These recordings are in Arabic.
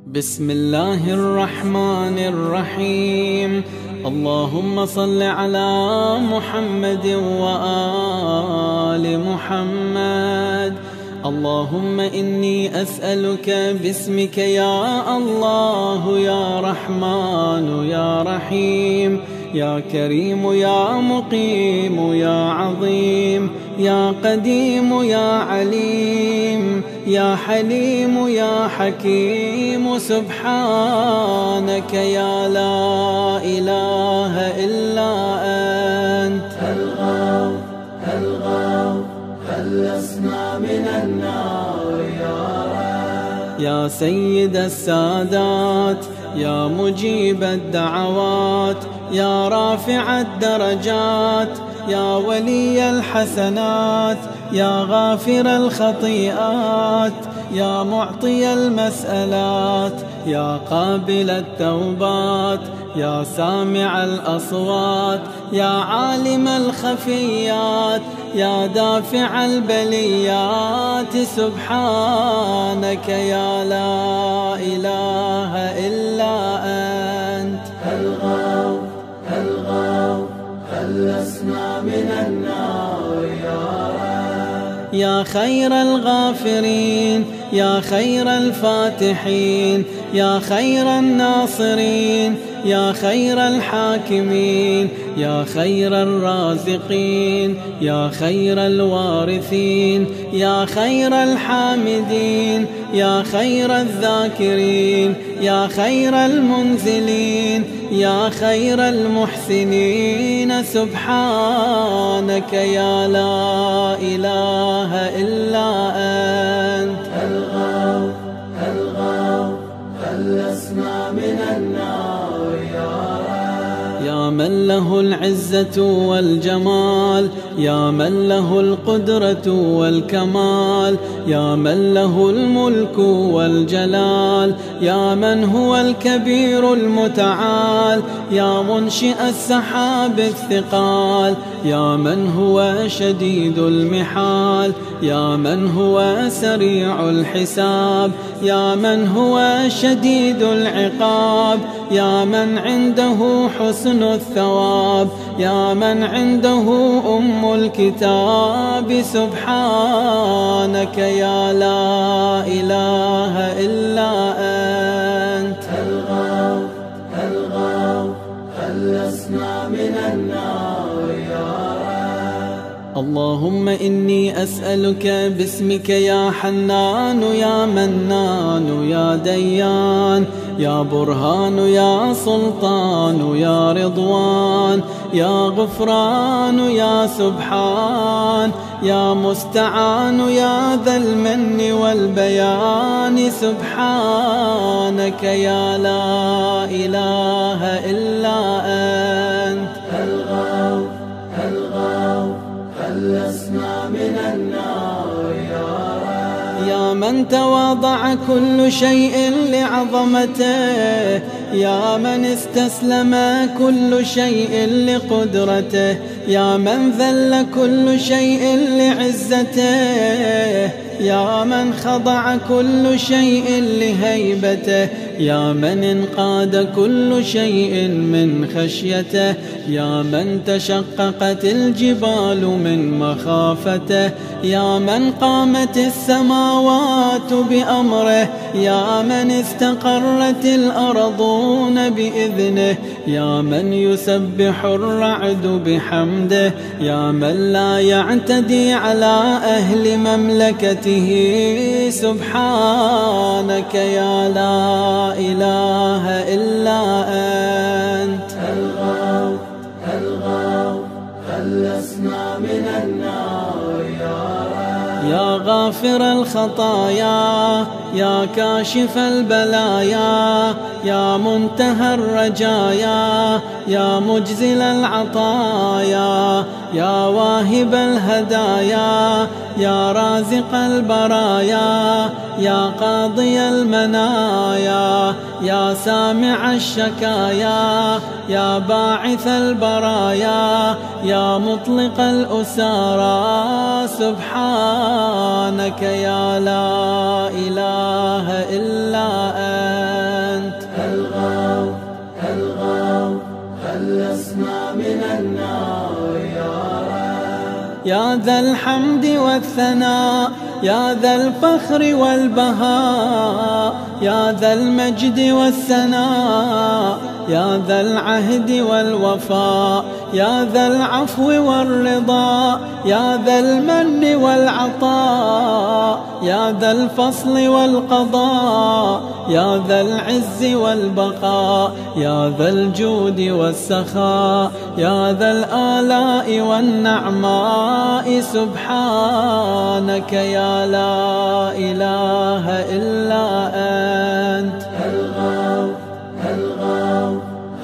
بسم الله الرحمن الرحيم. اللهم صل على محمد وآل محمد. اللهم إني أسألك باسمك يا الله يا رحمن يا رحيم يا كريم يا مقيم يا عظيم يا قديم يا عليم يا حليم يا حكيم، سبحانك يا لا إله إلا أنت. الغوث خلصنا من النار يا رب. يا سيد السادات يا مجيب الدعوات يا رافع الدرجات يا ولي الحسنات يا غافر الخطيئات يا معطي المسألات يا قابل التوبات يا سامع الأصوات يا عالم الخفيات يا دافع البليات، سبحانك يا لا إله إلا أنت. الغوث خلصنا من النار يا رب. يا خير الغافرين يا خير الفاتحين يا خير الناصرين يا خير الحاكمين يا خير الرازقين يا خير الوارثين يا خير الحامدين يا خير الذاكرين يا خير المنزلين يا خير المحسنين، سبحانك يا لا إله إلا أنت. الغوث خلصنا من النار يا رب. يا من له العزة والجمال يا من له القدرة والكمال يا من له الملك والجلال يا من هو الكبير المتعال يا منشئ السحاب الثقال يا من هو شديد المحال يا من هو سريع الحساب يا من هو شديد العقاب يا من عنده حسن الثواب يا من عنده الكتاب، سبحانك يا لا إله إلا أنت. الغوث خلصنا من النار يا رب. اللهم إني أسألك باسمك يا حنان يا منان يا ديان يا برهان يا سلطان يا رضوان يا غفران يا سبحان يا مستعان يا ذا المن والبيان، سبحانك يا لا إله إلا أنت. الغوث خلصنا من النار يا رب. يا من تواضع كل شيء لعظمته يا من استسلم كل شيء لقدرته يا من ذل كل شيء لعزته يا من خضع كل شيء لهيبته يا من انقاد كل شيء من خشيته يا من تشققت الجبال من مخافته يا من قامت السماوات بأمره يا من استقرت الأرضون بإذنه يا من يسبح الرعد بحمده يا من لا يعتدي على أهل مملكته، سبحانك يا لا إله إلا أنت. الغوث خلصنا من النار يا رب. يا غافر الخطايا يا كاشف البلايا يا منتهى الرجايا يا مجزل العطايا يا واهب الهدايا يا رازق البرايا يا قاضي المنايا يا سامع الشكايا يا باعث البرايا يا مطلق الأسارى، سبحانك يا لا إله إلا أنت. يا ذا الحمد والثناء يا ذا الفخر والبهاء يا ذا المجد والثناء يا ذا العهد والوفاء يا ذا العفو والرضا يا ذا المن والعطاء يا ذا الفصل والقضاء يا ذا العز والبقاء يا ذا الجود والسخاء يا ذا الآلاء والنعماء سبحانك يا لا إله إلا أنت الغوث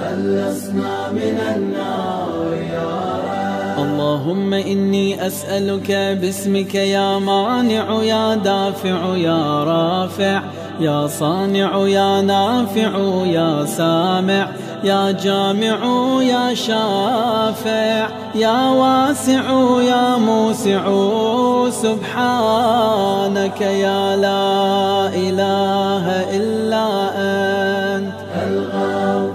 خلصنا من النار يا رب. اللهم إني أسألك باسمك يا مانع يا دافع يا رافع يا صانع يا نافع يا سامع يا جامع يا شافع يا واسع يا موسع سبحانك يا لا إله إلا أنت الغوث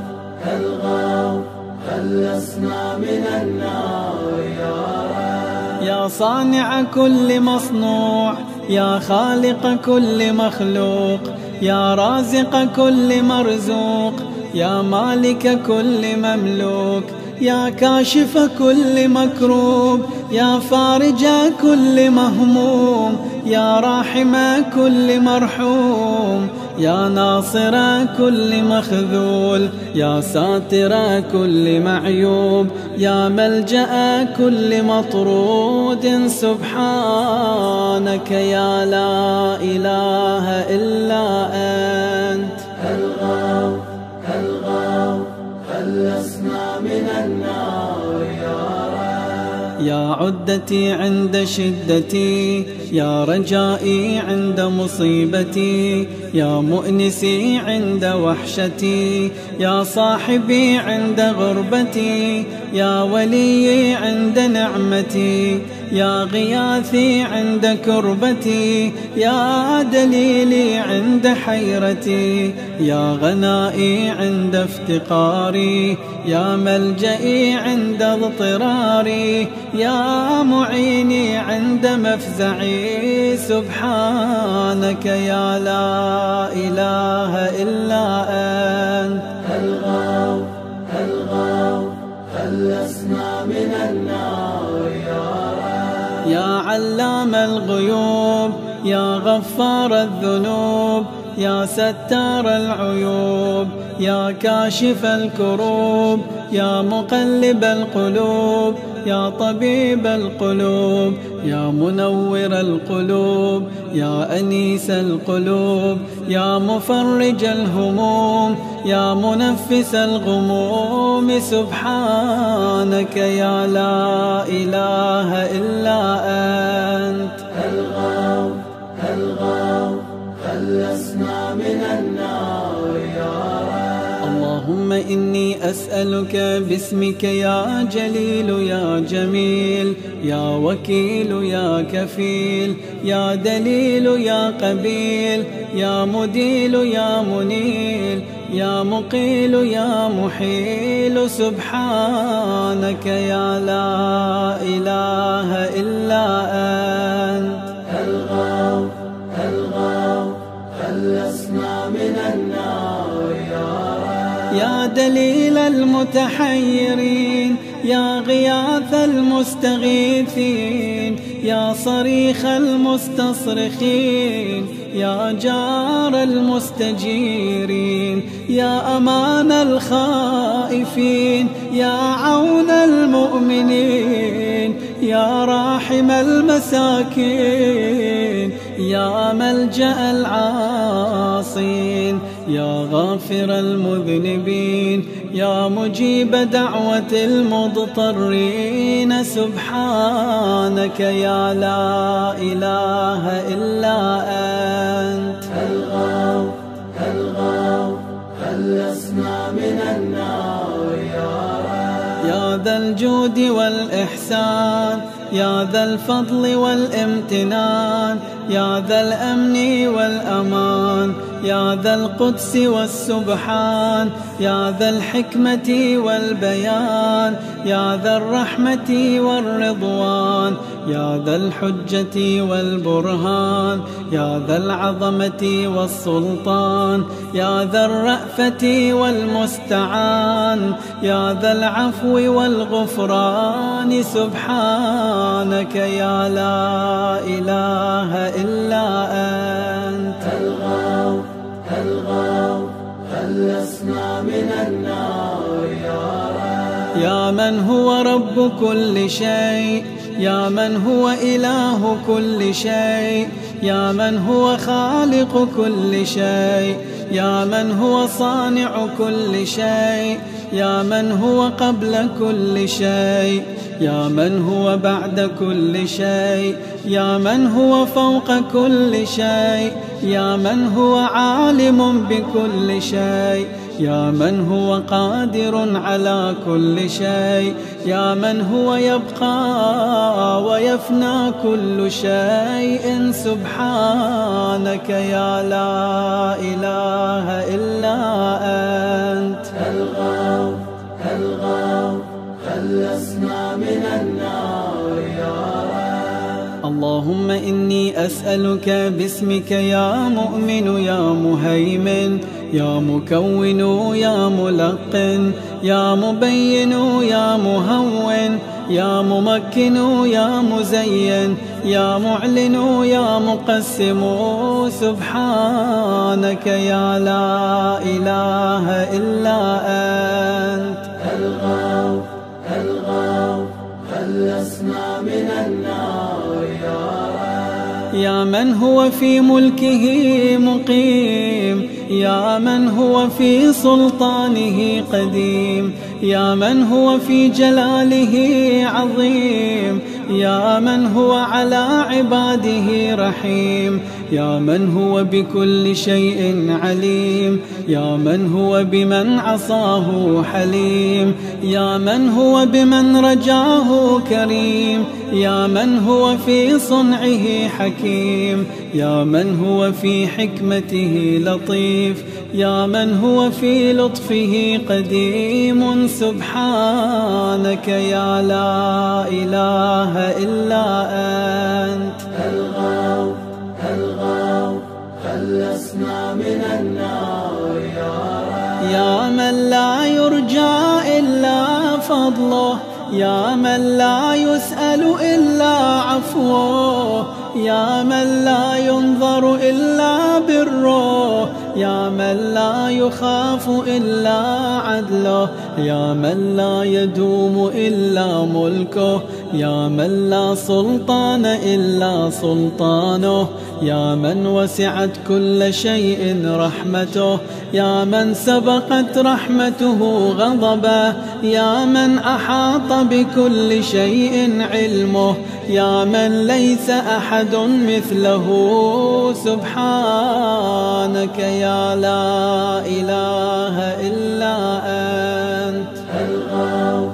خلصنا من النار يا رب. يا صانع كل مصنوع يا خالق كل مخلوق يا رازق كل مرزوق يا مالك كل مملوك يا كاشف كل مكروب يا فارج كل مهموم يا راحم كل مرحوم يا ناصر كل مخذول يا ساتر كل معيوب يا ملجأ كل مطرود سبحانك يا لا إله إلا أنت الغوث خلصنا من النار يا رب. يا عدتي عند شدتي يا رجائي عند مصيبتي يا مؤنسي عند وحشتي يا صاحبي عند غربتي يا ولي عند نعمتي يا غياثي عند كربتي يا دليلي عند حيرتي يا غنائي عند افتقاري يا ملجئي عند اضطراري يا معيني عند مفزعي سبحانك يا لا إله إلا أنت الغوث خلصنا من النار يا رب. يا علام الغيوب يا غفار الذنوب يا ستار العيوب يا كاشف الكروب يا مقلب القلوب يا طبيب القلوب يا منور القلوب يا أنيس القلوب يا مفرج الهموم يا منفس الغموم سبحانك يا لا إله إلا أنت الغوث خلصنا من النار يا رب. اللهم إني أسألك باسمك يا جليل يا جميل يا وكيل يا كفيل يا دليل يا قبيل يا مديل يا منيل يا مقيل يا محيل سبحانك يا لا إله إلا أنت الغوث خلصنا من النار يا رب. يا دليل المتحيرين يا غياث المستغيثين يا صريخ المستصرخين يا جار المستجيرين يا أمان الخائفين يا عون المؤمنين يا راحم المساكين يا ملجأ العاصين يا غافر المذنبين يا مجيب دعوة المضطرين سبحانك يا لا إله إلا أنت الغوث خلصنا من النار يا رب. يا ذا الجود والإحسان يا ذا الفضل والامتنان يا ذا الأمن والأمان يا ذا القدس والسبحان، يا ذا الحكمة والبيان، يا ذا الرحمة والرضوان، يا ذا الحجة والبرهان، يا ذا العظمة والسلطان، يا ذا الرأفة والمستعان، يا ذا العفو والغفران. سبحانك يا لا إله إلا أنت. الغوث الغوث خلصنا من النار يا رب. يا من هو رب كل شيء، يا من هو إله كل شيء، يا من هو خالق كل شيء، يا من هو صانع كل شيء، يا من هو قبل كل شيء، يا من هو بعد كل شيء، يا من هو فوق كل شيء، يا من هو عالم بكل شيء، يا من هو قادر على كل شيء، يا من هو يبقى ويفنى كل شيء. سبحانك يا لا إله إلا أنت. الغوث الغوث خلصنا من النار يا رب. اللهم إني أسألك باسمك يا مؤمن يا مهيمن يا مكون يا ملقن يا مبين يا مهون يا ممكن يا مزين يا معلن يا مقسم. سبحانك يا لا إله إلا أنت. الغوث الغوث خلصنا من النار يا رب. يا من هو في ملكه مقيم، يا من هو في سلطانه قديم، يا من هو في جلاله عظيم، يا من هو على عباده رحيم، يا من هو بكل شيء عليم، يا من هو بمن عصاه حليم، يا من هو بمن رجاه كريم، يا من هو في صنعه حكيم، يا من هو في حكمته لطيف، يا من هو في لطفه قديم. سبحانك يا لا إله إلا أنت. الغوث الغوث خلصنا من النار يا رب. يا من لا يرجى إلا فضله، يا من لا يسأل إلا عفوه، يا من لا ينظر إلا بره، يا من لا يخاف إلا عدله، يا من لا يدوم إلا ملكه، يا من لا سلطان إلا سلطانه، يا من وسعت كل شيء رحمته، يا من سبقت رحمته غضبه، يا من أحاط بكل شيء علمه، يا من ليس أحد مثله. سبحانك يا لا إله إلا أنت. الغوث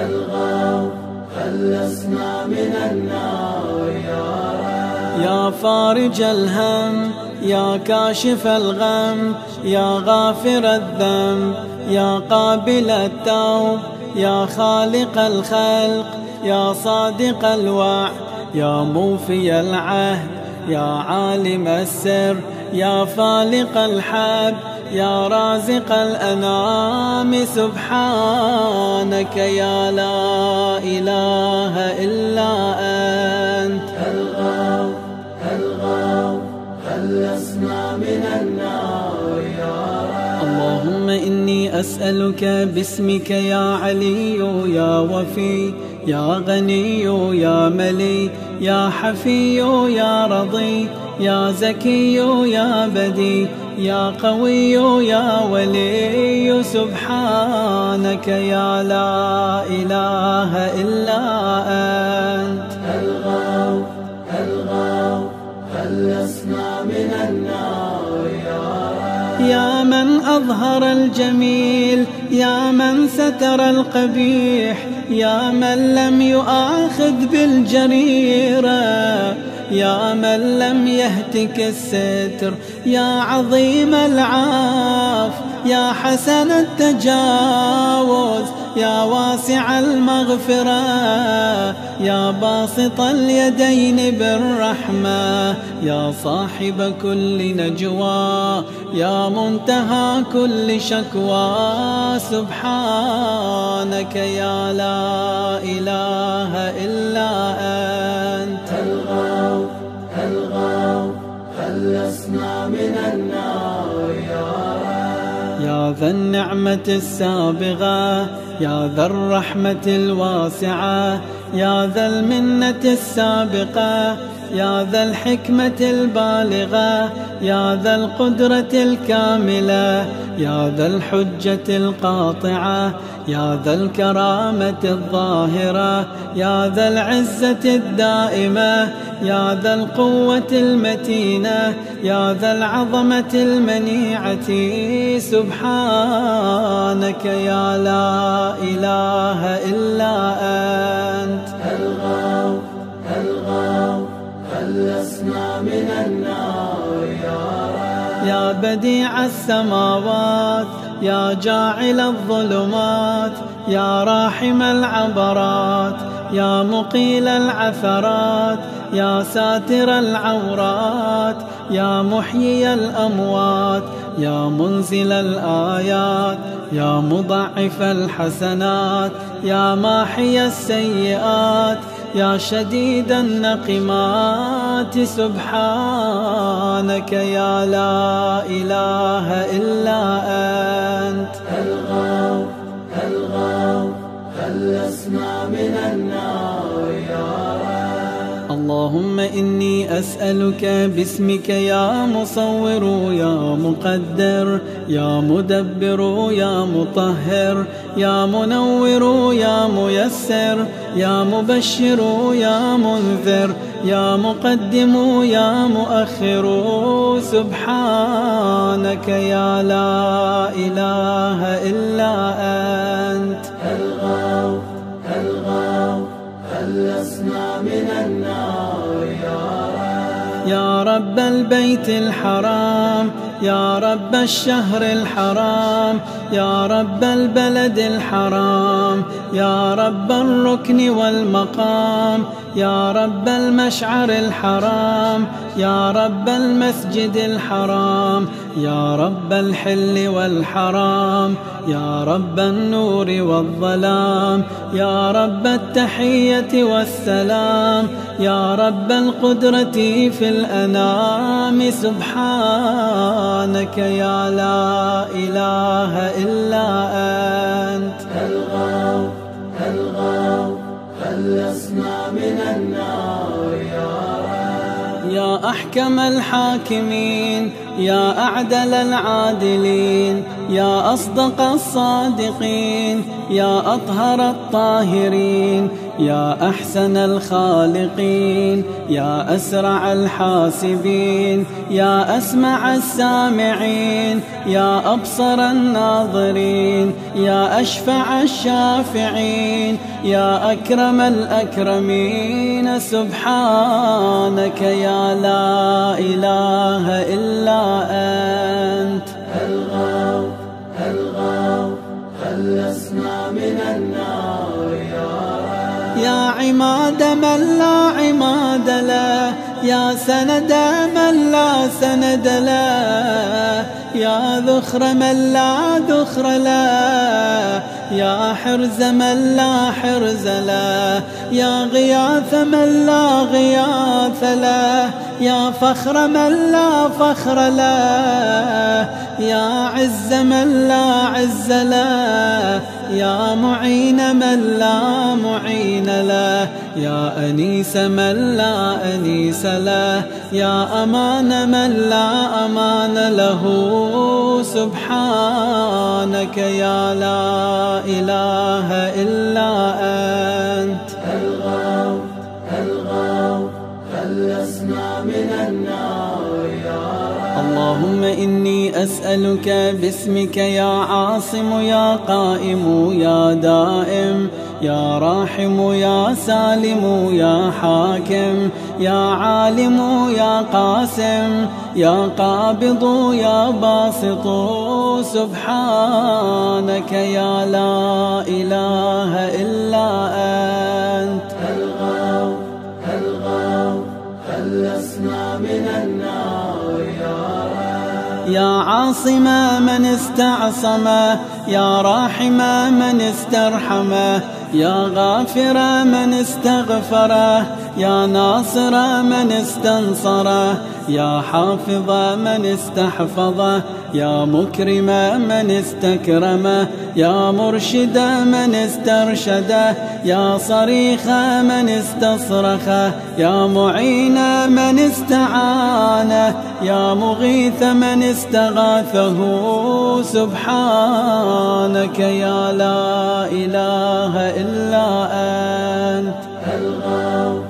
الغوث خلصنا من النار يا رب. يا فارج الهم، يا كاشف الغم، يا غافر الذنب، يا قابل التوب، يا خالق الخلق، يا صادق الوعد، يا موفي العهد، يا عالم السر، يا فالق الحب، يا رازق الأنام. سبحانك يا لا إله إلا أنت. الغوث الغوث خلصنا من النار يا رب. اللهم إني أسألك باسمك يا علي يا وفي يا غني يا ملي يا حفي يا رضي يا زكي يا بدي يا قوي يا ولي. سبحانك يا لا إله إلا أنت. الغوث الغوث خلصنا من النار يا رب. يا من أظهر الجميل، يا من ستر القبيح، يا من لم يؤاخذ بالجريرة، يا من لم يهتك الستر، يا عظيم العاف، يا حسن التجاوز، يا واسع المغفرة، يا باسط اليدين بالرحمة، يا صاحب كل نجوى، يا منتهى كل شكوى. سبحانك يا لا إله إلا أنت. الغوث الغوث خلصنا من النار يا رب. يا ذا النعمة السابغة، يا ذا الرحمة الواسعة، يا ذا المنة السابقة، يا ذا الحكمة البالغة، يا ذا القدرة الكاملة، يا ذا الحجة القاطعة، يا ذا الكرامة الظاهرة، يا ذا العزة الدائمة، يا ذا القوة المتينة، يا ذا العظمة المنيعة. سبحانك يا لا إله إلا أنت. الغوث الغوث خلصنا من النار يا رب. يا بديع السماوات، يا جاعل الظلمات، يا راحم العبرات، يا مقيل العثرات، يا ساتر العورات، يا محيي الأموات، يا منزل الآيات، يا مضاعف الحسنات، يا ماحي السيئات، يا شديد النقمات. سبحانك يا لا إله إلا أنت. الغوث الغوث خلصنا من النار يا رب. اللهم إني أسألك باسمك يا مصور، يا مقدر، يا مدبر، يا مطهر، يا منور، يا ميسر، يا مبشر، يا منذر، يا مقدم، يا مؤخر. سبحانك يا لا إله إلا أنت. الغوث الغوث خلصنا من النار يا رب. يا رب البيت الحرام، يا رب الشهر الحرام، يا رب البلد الحرام، يا رب الركن والمقام، يا رب المشعر الحرام، يا رب المسجد الحرام، يا رب الحل والحرام، يا رب النور والظلام، يا رب التحية والسلام، يا رب القدرة في الأنام. سبحانك يا لا إله إلا أنت. الغوث الغوث خلصنا من النار يا رب. يا أحكم الحاكمين، يا أعدل العادلين، يا أصدق الصادقين، يا أطهر الطاهرين، يا أحسن الخالقين، يا أسرع الحاسبين، يا أسمع السامعين، يا أبصر الناظرين، يا أشفع الشافعين، يا أكرم الأكرمين. سبحانك يا لا إله إلا أنت. الغوث الغوث خلصنا من النار يا رب. يا عماد من لا عماد له، يا سند من لا سند له، يا ذخر من لا ذخر له، يا حرز من لا حرز له، يا غياث من لا غياث له، يا فخر من لا فخر له، يا عز من لا عز له، يا معين من لا معين له، يا أنيس من لا أنيس له، يا أمان من لا أمان له. سبحانك يا لا إله إلا أنت. الغوث الغوث خلصنا من النار يا رب. اللهم إني أسألك باسمك يا عاصم يا قائم يا دائم يا راحم يا سالم يا حاكم يا عالم يا قاسم يا قابض يا باسط سبحانك يا لا إله إلا أنت. الغوث الغوث خلصنا من النار يا رب. يا عاصم من استعصم يا راحم من استرحمه يا غافر من استغفره يا ناصر من استنصره يا حافظ من استحفظه يا مكرم من استكرمه يا مرشد من استرشده يا صريخ من استصرخه يا معين من استعانه يا مغيث من استغاثه سبحانك يا لا إله إلا أنت. الغوث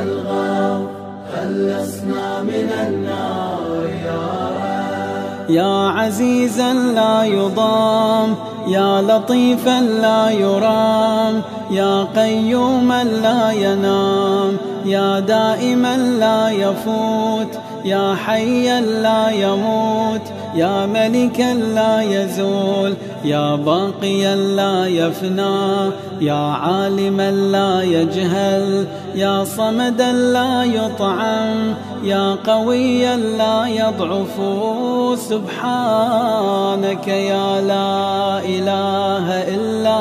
الغوث خلصنا من النار يا رب. يا عزيزا لا يضام يا لطيفا لا يرام يا قيوما لا ينام يا دائما لا يفوت يا حيا لا يموت يا ملكا لا يزول يا باقيا لا يفنى يا عالما لا يجهل يا صمدا لا يطعم يا قويا لا يضعف سبحانك يا لا إله إلا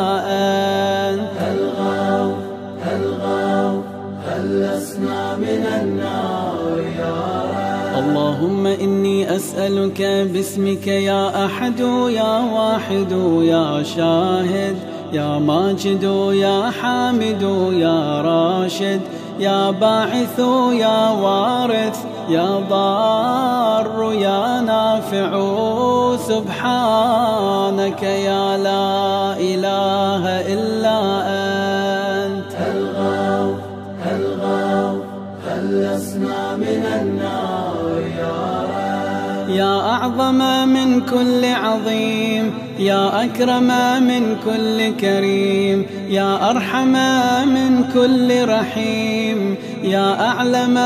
أنت. الغوث الغوث خلصنا من النار يا رب. اللهم إني أسألك باسمك يا أحد يا واحد يا شاهد يا ماجد يا حامد يا راشد يا باعث يا وارث يا ضار يا نافع سبحانك يا لا إله إلا أنت. الغوث الغوث خلصنا من النار يا رب. يا أعظم من كل عظيم يا أكرم من كل كريم يا أرحم من كل رحيم يا أعلم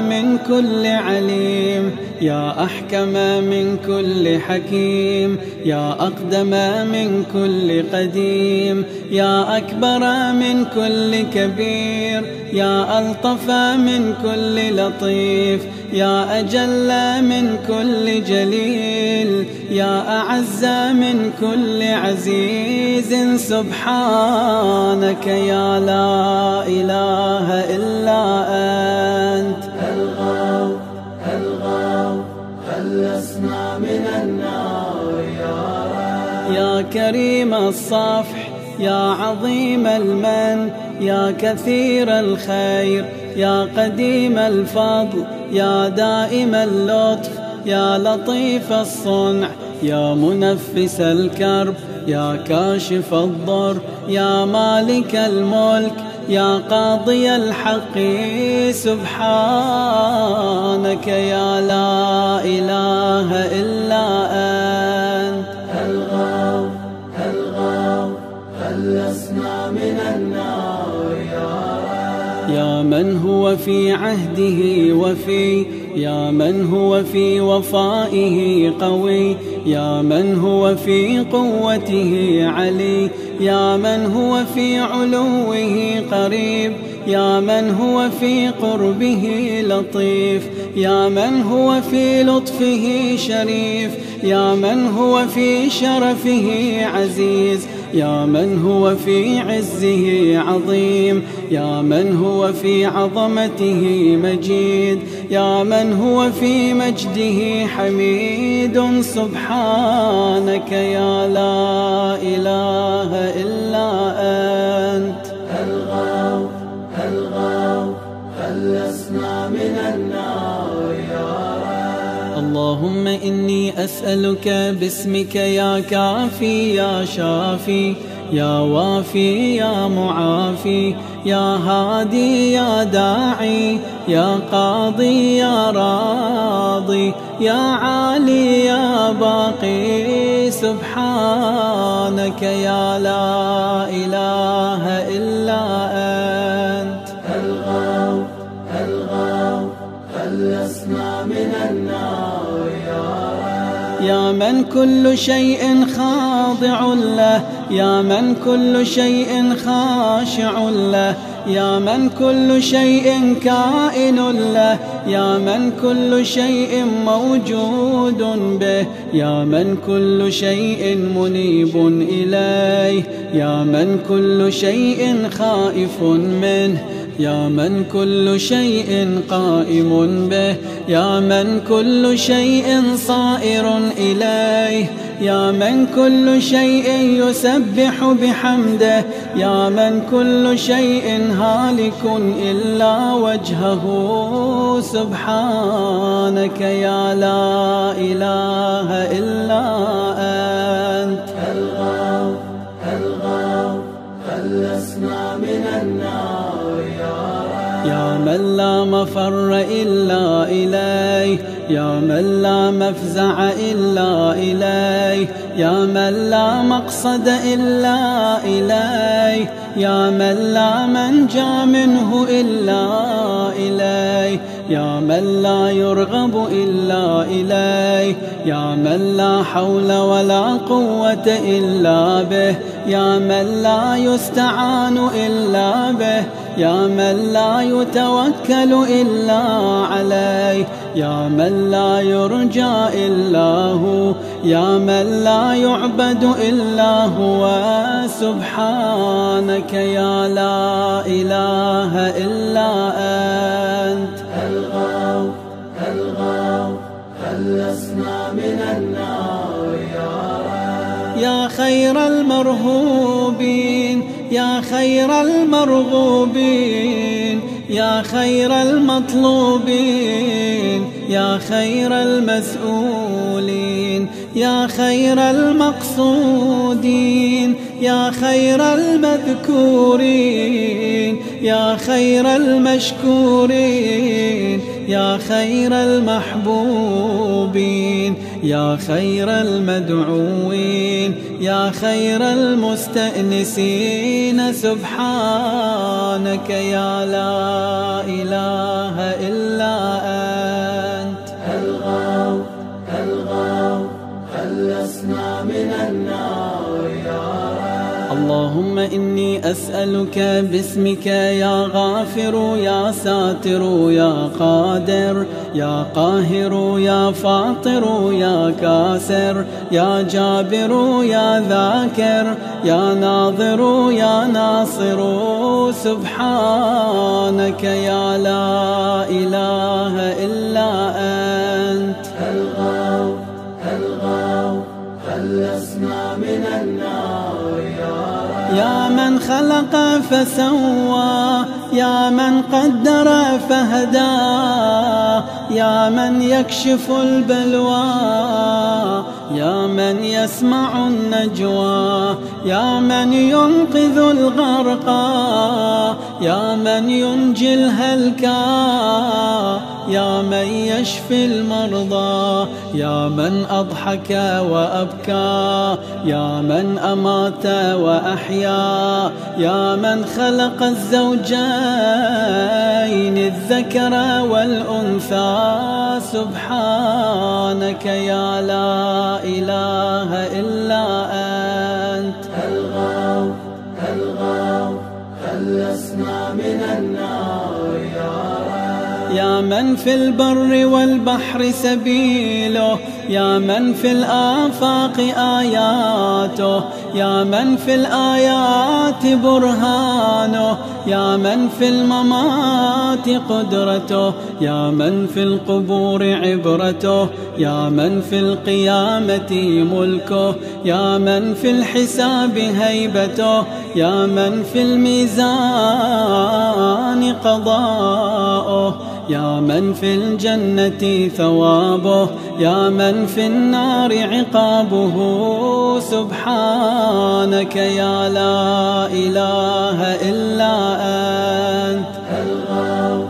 من كل عليم يا أحكم من كل حكيم يا أقدم من كل قديم يا أكبر من كل كبير يا ألطف من كل لطيف يا أجل من كل جليل يا أعز من كل عزيز سبحانك يا لا إله إلا أنت. الغوث الغوث خلصنا من النار يا رب. يا كريم الصفح يا عظيم المن يا كثير الخير يا قديم الفضل يا دائم اللطف يا لطيف الصنع يا منفس الكرب يا كاشف الضر يا مالك الملك يا قاضي الحق سبحانك يا لا إله إلا أنت. الغوث الغوث خلصنا من النار يا رب. يا من هو في عهده وفي يا من هو في وفائه قوي يا من هو في قوته علي يا من هو في علوه قريب يا من هو في قربه لطيف يا من هو في لطفه شريف يا من هو في شرفه عزيز يا من هو في عزه عظيم يا من هو في عظمته مجيد يا من هو في مجده حميد سبحانك يا لا إله إلا أنت. الغوث الغوث خلصنا من النار يا رب. اللهم اللهم إني أسألك باسمك يا كافي يا شافي يا وافي يا معافي يا هادي يا داعي يا قاضي يا راضي يا عالي يا باقي سبحانك يا لا إله إلا أنت. الغوث الغوث خلصنا من النار يا رب. يا من كل شيء خاضع له، يا من كل شيء خاشع له، يا من كل شيء كائن له، يا من كل شيء موجود به، يا من كل شيء منيب إليه، يا من كل شيء خائف منه، يا من كل شيء قائم به، يا من كل شيء صائر إليه، يا من كل شيء يسبح بحمده، يا من كل شيء هالك إلا وجهه سبحانك يا لا إله إلا أنت. الغوث الغوث خلصنا من النار يا رب. يا من لا مفر إلا إليه، يا من لا مفزع إلا إليه، يا من لا مقصد إلا إليه، يا من لا منجى منه إلا إليه، يا من لا يرغب إلا إليه، يا من لا حول ولا قوة إلا به، يا من لا يستعان إلا به، يا من لا يتوكل إلا عليه، يا من لا يرجى إلا هو، يا من لا يعبد إلا هو سبحانك يا لا إله إلا أنت. الغوث الغوث خلصنا من النار يا رب. يا خير المرهوبين، يا خير المرغوبين، يا خير المطلوبين، يا خير المسؤولين، يا خير المقصودين، يا خير المذكورين، يا خير المشكورين، يا خير المحبوبين، يا خير المدعوين، يا خير المستأنسين سبحانك يا لا إله إلا أنت. الغوث الغوث خلصنا من النار يا رب. اللهم إني أسألك باسمك يا غافر يا ساتر يا قادر يا قاهر يا فاطر يا كاسر يا جابر يا ذاكر يا ناظر يا ناصر سبحانك يا لا إله إلا أنت. الغوث الغوث خلصنا من النار يا رب. يا من خلق فسوى، يا من قدر فهدى، يا من يكشف البلوى، يا من يسمع النجوى، يا من ينقذ الغرقى، يا من ينجي الهلكى، يا من يشفي المرضى، يا من أضحك وأبكى، يا من أمات وأحيا، يا من خلق الزوجين الذكر والأنثى سبحانك يا لا إله إلا أنت. الغوث الغوث خلصنا من النار يا رب. يا من في البر والبحر سبيله، يا من في الآفاق آياته، يا من في الآيات برهانه، يا من في الممات قدرته، يا من في القبور عبرته، يا من في القيامة ملكه، يا من في الحساب هيبته، يا من في الميزان قضاؤه، يا من في الجنة ثوابه، يا من في النار عقابه. سبحانك يا لا إله إلا أنت. الغوث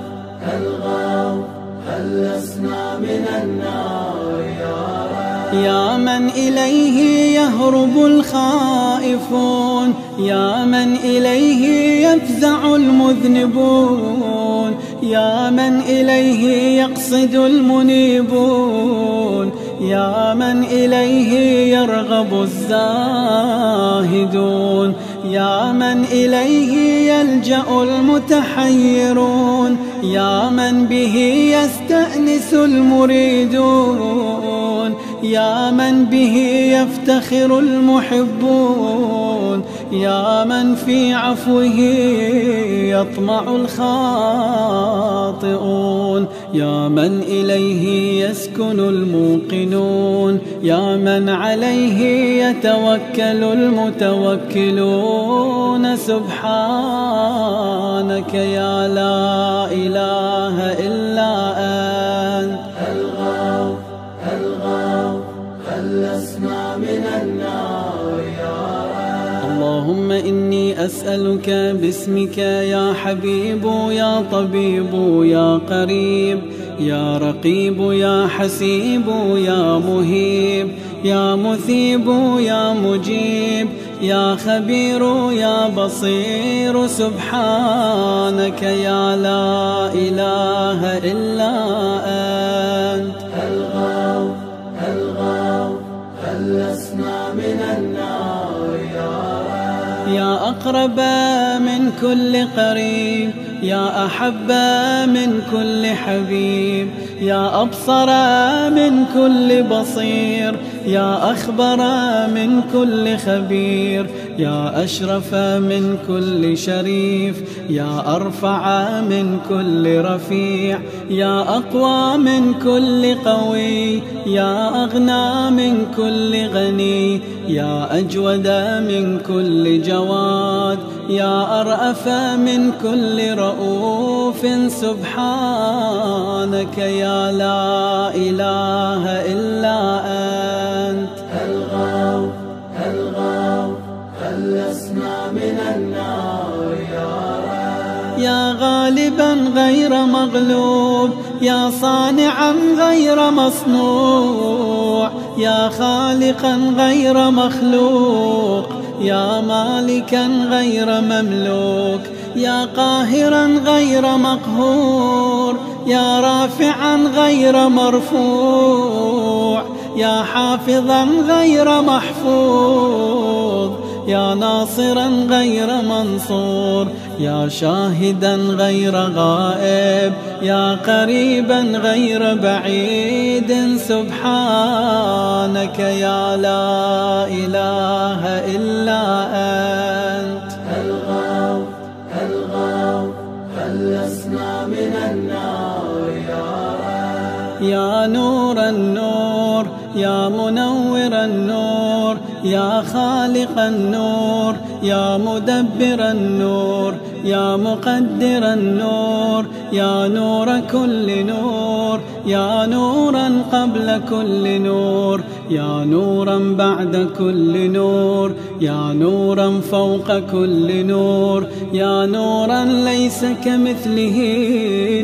الغوث خلصنا من النار يا رب. يا من إليه يهرب الخائفون، يا من إليه يفزع المذنبون، يا من إليه يقصد المنيبون، يا من إليه يرغب الزاهدون، يا من إليه يلجأ المتحيرون، يا من به يستأنس المريدون، يا من به يفتخر المحبون، يا من في عفوه يطمع الخاطئون، يا من إليه يسكن الموقنون، يا من عليه يتوكل المتوكلون. سبحانك يا لا إله إلا أنت. الغوث الغوث خلصنا من النار يا رب. اللهم إني أسألك باسمك يا حبيب يا طبيب يا قريب يا رقيب يا حسيب يا مهيب يا مثيب يا مجيب يا خبير يا بصير. سبحانك يا لا إله إلا أنت. الغوث الغوث خلصنا من النار يا رب. يا أقرب من كل قريب، يا أحب من كل حبيب، يا أبصر من كل بصير، يا أخبر من كل خبير، يا أشرف من كل شريف، يا أرفع من كل رفيع، يا أقوى من كل قوي، يا أغنى من كل غني، يا أجود من كل جواد، يا أرأف من كل رؤوف. سبحانك يا لا إله إلا أنت. الغوث الغوث خلصنا من النار يا رب. يا غالبا غير مغلوب، يا صانعا غير مصنوع، يا خالقا غير مخلوق، يا مالكا غير مملوك، يا قاهرا غير مقهور، يا رافعا غير مرفوع، يا حافظا غير محفوظ، يا ناصرا غير منصور، يا شاهدا غير غائب، يا قريبا غير بعيد. سبحانك يا لا إله إلا أنت. الغوث الغوث خلصنا من النار يا رب. يا نور النور، يا منور النور، يا خالق النور، يا مدبر النور، يا مقدر النور، يا نور كل نور، يا نورا قبل كل نور، يا نورا بعد كل نور، يا نورا فوق كل نور، يا نورا ليس كمثله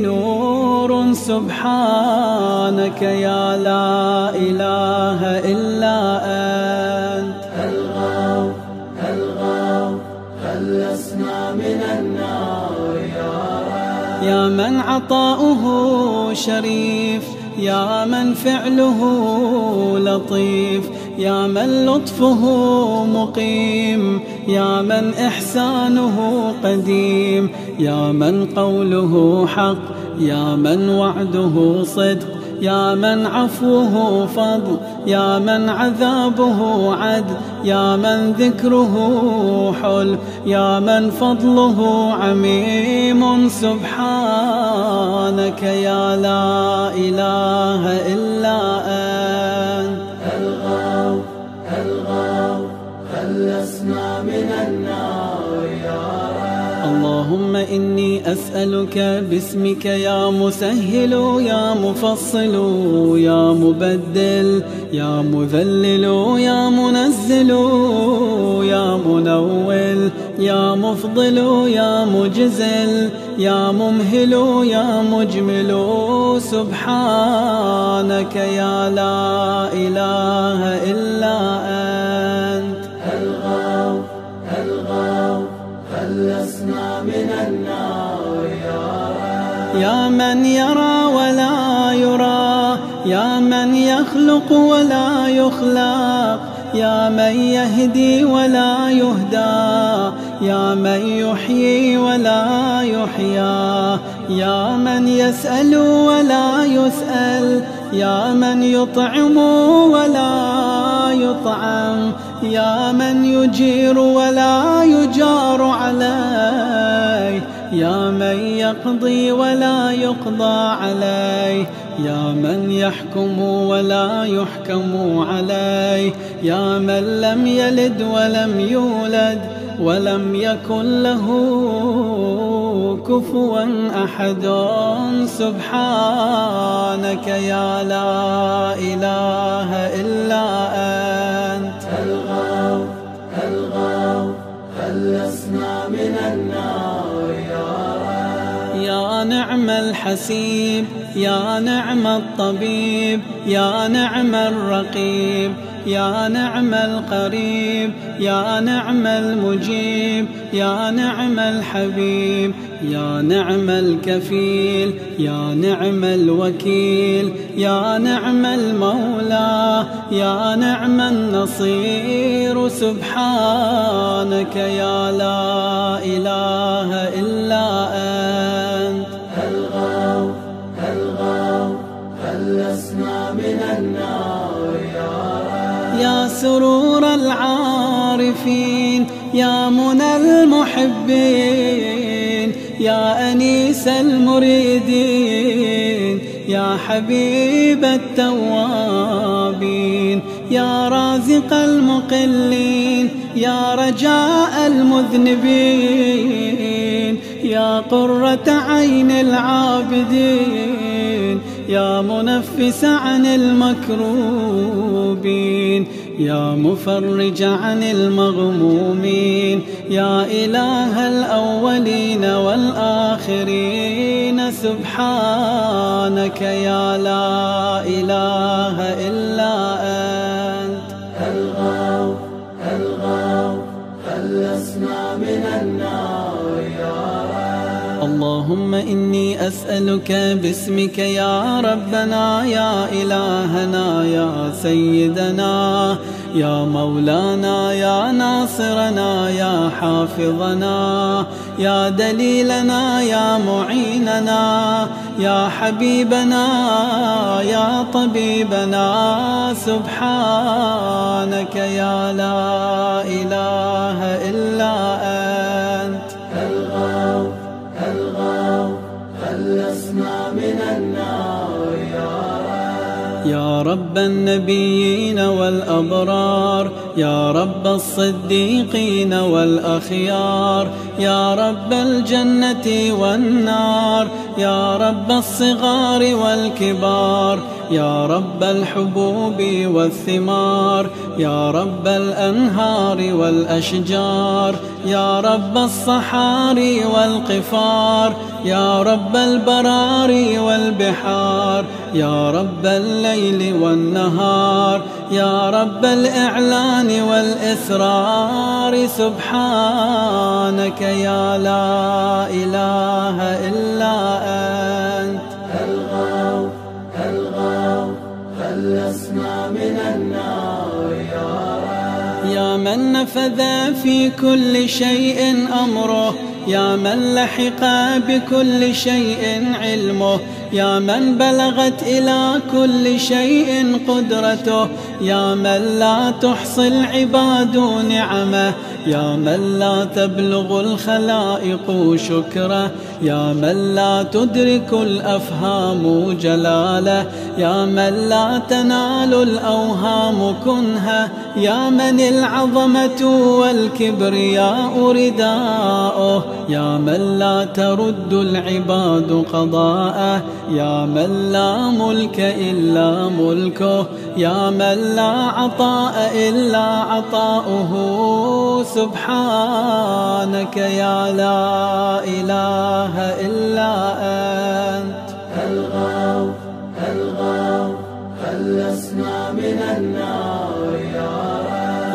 نور. سبحانك يا لا إله إلا أنت. الغوث الغوث خلصنا من النار يا رب. يا من عطاؤه شريف، يا من فعله لطيف، يا من لطفه مقيم، يا من إحسانه قديم، يا من قوله حق، يا من وعده صدق، يا من عفوه فضل، يا من عذابه عدل، يا من ذكره حل، يا من فضله عميم. سبحانك يا لا إله إلا أنت. الغوث الغوث خلصنا من النار يا رب. اللهم إني إني أسألك باسمك يا مسهل يا مفصل يا مبدل يا مذلل يا منزل يا منول يا مفضل يا مجزل يا ممهل يا مجمل سبحانك يا لا إله إلا أنت. الغوث الغوث خلصنا من النار يا من يرى ولا يرى، يا من يخلق ولا يخلق، يا من يهدي ولا يهدى، يا من يحيي ولا يحيى، يا من يسأل ولا يسأل، يا من يطعم ولا يطعم، يا من يجير ولا يجار عليه، يا من يقضي ولا يقضى عليه، يا من يحكم ولا يحكم عليه، يا من لم يلد ولم يولد ولم يكن له كفوا أحد. سبحانك يا لا إله إلا أنت. الغوث الغوث خلصنا من النار يا نعم الحسيب، يا نعم الطبيب، يا نعم الرقيب، يا نعم القريب، يا نعم المجيب، يا نعم الحبيب، يا نعم الكفيل، يا نعم الوكيل، يا نعم المولى، يا نعم النصير. سبحانك يا لا إله إلا أنت. الغوث الغوث خلصنا من النار يا سرور العارفين، يا منى المحبين، يا أنيس المريدين، يا حبيب التوابين، يا رازق المقلين، يا رجاء المذنبين، يا قرة عين العابدين، يا منفس عن المكروبين، يا مفرج عن المغمومين، يا إله الأولين والآخرين. سبحانك يا لا إله إلا أنت. الغوث الغوث خلصنا من النار اللهم إني أسألك باسمك يا ربنا يا إلهنا يا سيدنا يا مولانا يا ناصرنا يا حافظنا يا دليلنا يا معيننا يا حبيبنا يا طبيبنا. سبحانك يا لا إله إلا أنت. الغوث الغوث خلصنا من النار يا رب النبيين والأبرار، يا رب الصديقين والأخيار، يا رب الجنة والنار، يا رب الصغار والكبار، يا رب الحبوب والثمار، يا رب الأنهار والأشجار، يا رب الصحاري والقفار، يا رب البراري والبحار، يا رب الليل والنهار، يا رب الإعلان والإسرار. سبحانك يا لا إله إلا أنت. الغوث الغوث خلصنا من النار يا من نفذ في كل شيء أمره، يا من لحق بكل شيء علمه، يا من بلغت إلى كل شيء قدرته، يا من لا تحصي العباد نعمه، يا من لا تبلغ الخلائق شكره، يا من لا تدرك الأفهام جلاله، يا من لا تنال الأوهام كنها، يا من العظمة والكبرياء رداؤه، يا من لا ترد العباد قضاءه، يا من لا ملك إلا ملكه، يا من لا عطاء إلا عطاؤه. سبحانك يا لا إله إلا أنت. الغوث الغوث خلصنا من النار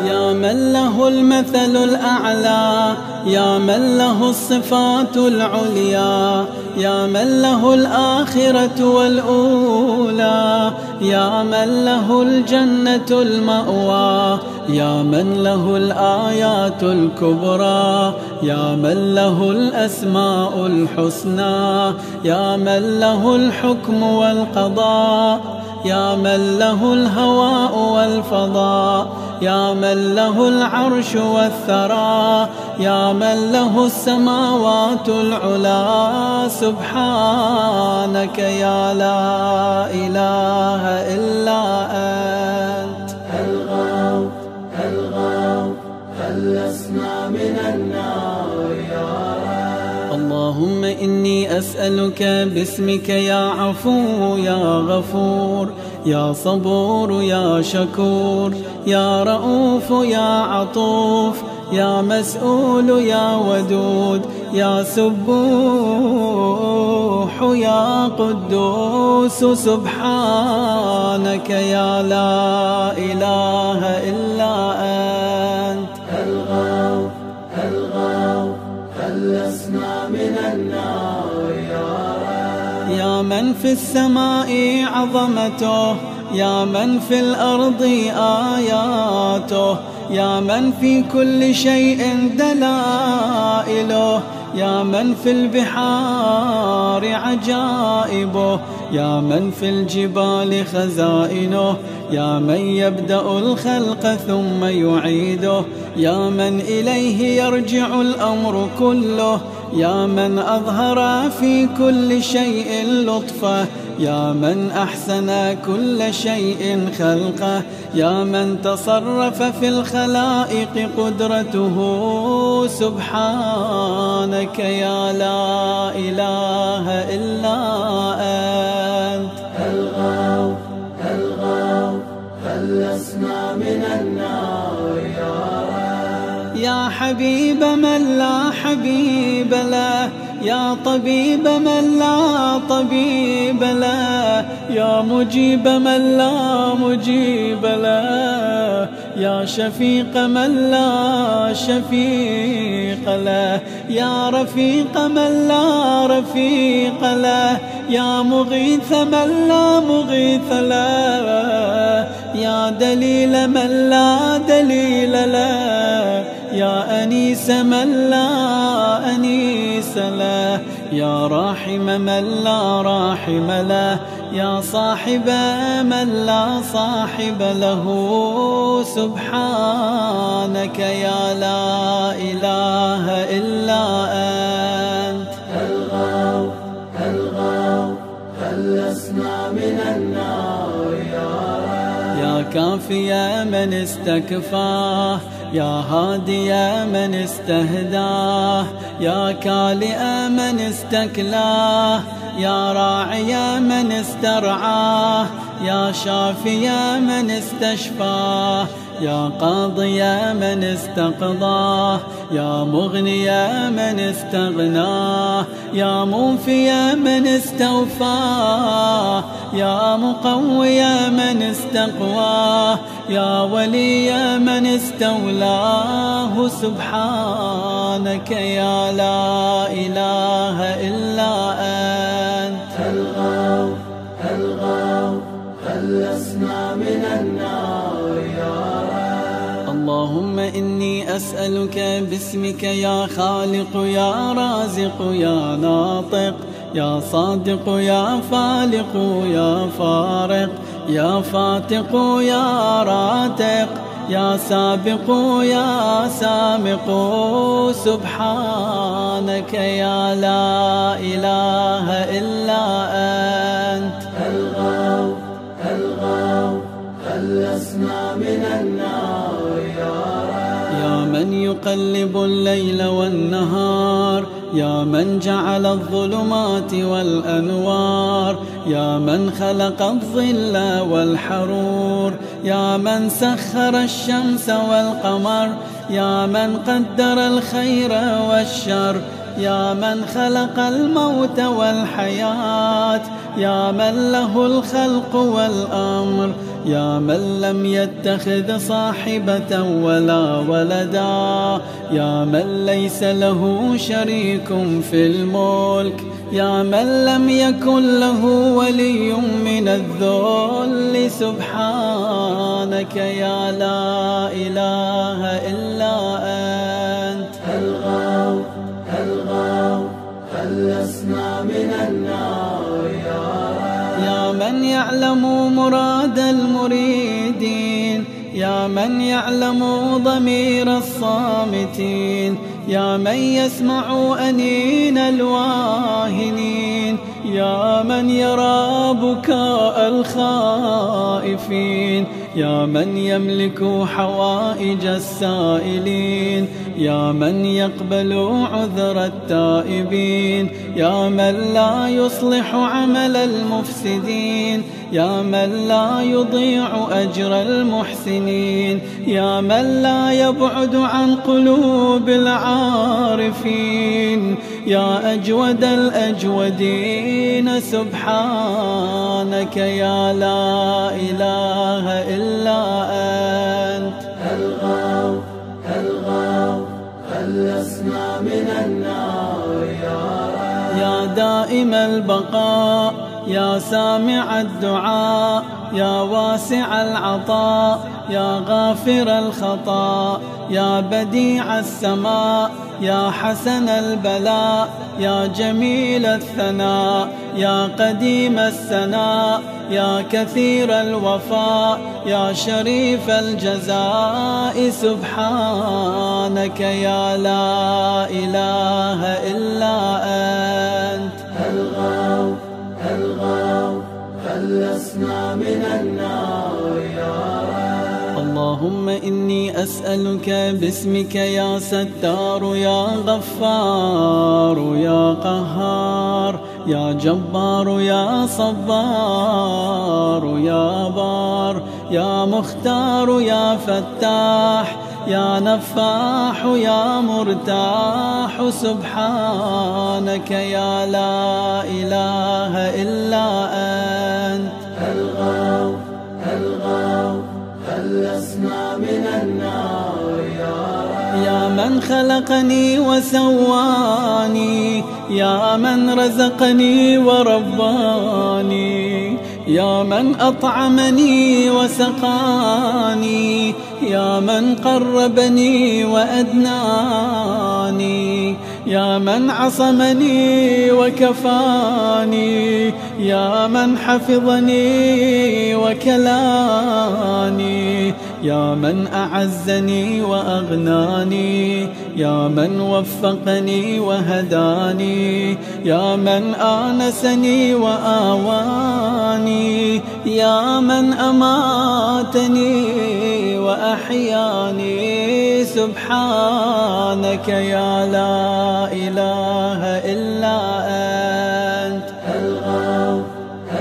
يا من له المثل الأعلى، يا من له الصفات العليا، يا من له الآخرة والأولى، يا من له الجنة المأوى، يا من له الآيات الكبرى، يا من له الأسماء الحسنى، يا من له الحكم والقضاء، يا من له الهواء والفضاء، يا من له العرش والثرى، يا من له السماوات العلا. سبحانك يا لا إله إلا أنت. الغوث الغوث خلصنا من النار اللهم إني أسألك باسمك يا عفو يا غفور، يا صبور يا شكور، يا رؤوف يا عطوف، يا مسؤول يا ودود، يا سبوح يا قدوس. سبحانك يا لا إله إلا أنت. الغوث الغوث خلصنا من النار يا من في السماء عظمته، يا من في الأرض آياته، يا من في كل شيء دلائله، يا من في البحار عجائبه، يا من في الجبال خزائنه، يا من يبدأ الخلق ثم يعيده، يا من إليه يرجع الأمر كله، يا من أظهر في كل شيء لطفه، يا من أحسن كل شيء خلقه، يا من تصرف في الخلائق قدرته. سبحانك يا لا إله إلا أنت. الغوث الغوث خلصنا من النار يا حبيب من لا حبيب له، يا طبيب من لا طبيب له، يا مجيب من لا مجيب له، يا شفيق من لا شفيق له، يا رفيق من لا رفيق له، يا مغيث من لا مغيث له، يا دليل من لا دليل له، يا أنيس من لا أنيس له، يا راحم من لا راحم له، يا صاحب من لا صاحب له. سبحانك يا لا إله إلا أنت. الغوث الغوث خلصنا من النار يا كافي من استكفاه، يا هادي من استهداه، يا كالئ من استكلاه، يا راعي من استرعاه، يا شافي من استشفاه، يا قاضي من استقضاه، يا مغني من استغناه، يا موفي من استوفاه، يا مقوي من استقواه، يا ولي من استولاه. سبحانك يا لا إله إلا أنت. الغوث الغوث خلصنا من النار اللهم إني أسألك باسمك يا خالق يا رازق يا ناطق يا صادق يا فالق يا فارق يا فاتق يا راتق يا سابق يا سامق سبحانك يا لا إله إلا أنت الغوث الغوث خلصنا من النار يا رب. يا من يقلب الليل والنهار، يا من جعل الظلمات والأنوار، يا من خلق الظل والحرور، يا من سخر الشمس والقمر، يا من قدر الخير والشر، يا من خلق الموت والحياة، يا من له الخلق والأمر، يا من لم يتخذ صاحبة ولا ولدا، يا من ليس له شريك في الملك، يا من لم يكن له ولي من الذل سبحانك يا لا إله إلا أنت الغوث الغوث خلصنا من النار يا رب. يا من يعلم مراد المريدين، يا من يعلم ضمير الصامتين، يا من يسمع أنين الواهنين، يا من يرى بكاء الخائفين، يا من يملك حوائج السائلين، يا من يقبل عذر التائبين، يا من لا يصلح عمل المفسدين، يا من لا يضيع أجر المحسنين، يا من لا يبعد عن قلوب العارفين، يا أجود الأجودين سبحانك يا لا إله إلا أنت الغوث الغوث خلصنا من النار يا رب. يا دائم البقاء، يا سامع الدعاء، يا واسع العطاء، يا غافر الخطا، يا بديع السماء، يا حسن البلاء، يا جميل الثناء، يا قديم السناء، يا كثير الوفاء، يا شريف الجزاء سبحانك يا لا إله إلا أنت الغوث الغوث خلصنا من النار يا رب. اللهم إني أسألك باسمك يا ستار يا غفار يا قهار يا جبار يا صبار يا بار يا مختار يا فتاح يا نفاح يا مرتاح سبحانك يا لا إله إلا أنت الغوث الغوث خلصنا من النار يا رب. يا من خلقني وسواني، يا من رزقني ورباني، يا من أطعمني وسقاني، يا من قربني وأدناني، يا من عصمني وكفاني، يا من حفظني وكلاني، يا من أعزني وأغناني، يا من وفقني وهداني، يا من آنسني وآواني، يا من أماتني وأحياني سبحانك يا لا إله إلا أنت الغوث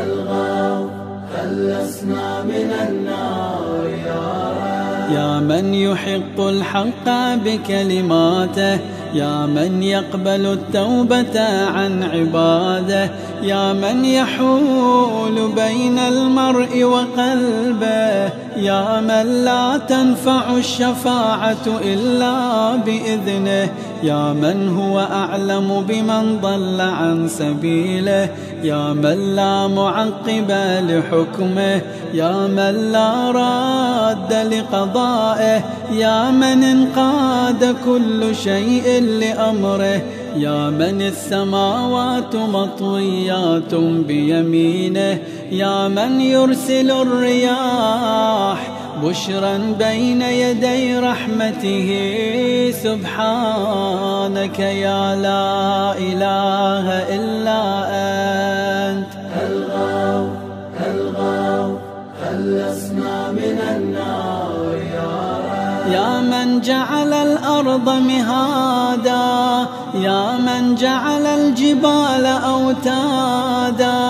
الغوث خلصنا من النار يا رب. يا من يحق الحق بكلماته، يا من يقبل التوبة عن عباده، يا من يحول بين المرء وقلبه، يا من لا تنفع الشفاعة إلا بإذنه، يا من هو أعلم بمن ضل عن سبيله، يا من لا معقب لحكمه، يا من لا راد لقضائه، يا من انقاد كل شيء لأمره، يا من السماوات مطويات بيمينه، يا من يرسل الرياح بشرا بين يدي رحمته. سبحانك يا لا إله إلا أنت. الغوث الغوث خلصنا من النار يا رب. يا من جعل الأرض مهادا، يا من جعل الجبال أوتادا،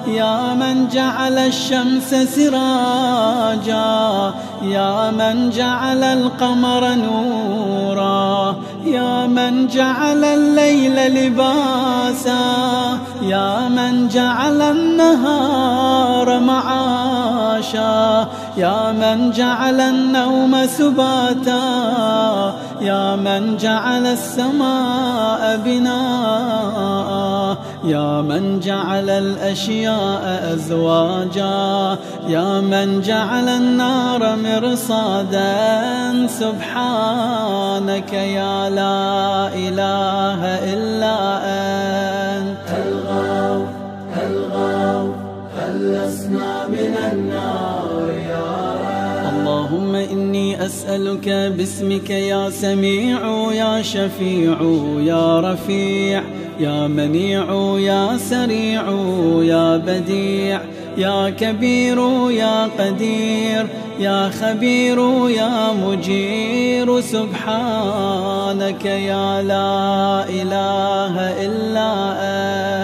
يا من جعل الشمس سراجا، يا من جعل القمر نورا، يا من جعل الليل لباسا، يا من جعل النهار معاشا، يا من جعل النوم سباتا، يا من جعل السماء بناء، يا من جعل الأشياء أزواجا، يا من جعل النار مرصادا. سبحانك يا لا إله إلا أنت. الغوث الغوث خلصنا من النار يا رب. اللهم إني أسألك باسمك يا سميع يا شفيع يا رفيع يا منيع يا سريع يا بديع يا كبير يا قدير يا خبير يا مجير. سبحانك يا لا إله إلا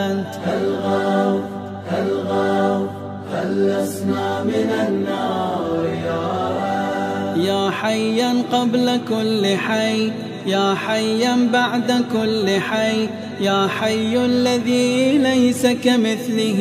أنت. الغوث الغوث خلصنا من النار يا رب. يا حيا قبل كل حي، يا حيا بعد كل حي، يا حي الذي ليس كمثله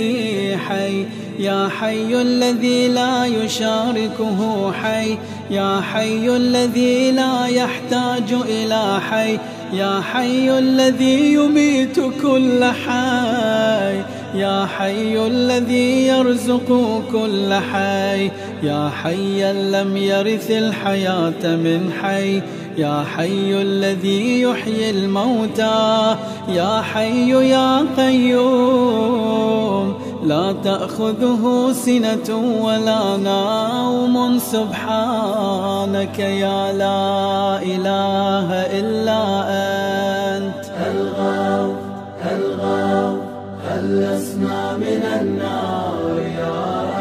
حي، يا حي الذي لا يشاركه حي، يا حي الذي لا يحتاج إلى حي، يا حي الذي يميت كل حي، يا حي الذي يرزق كل حي، يا حيا لم يرث الحياة من حي، يا حي الذي يحيي الموتى، يا حي يا قيوم لا تأخذه سنة ولا نوم. سبحانك يا لا إله إلا أنت. الغوث الغوث خلصنا من النار يا رب.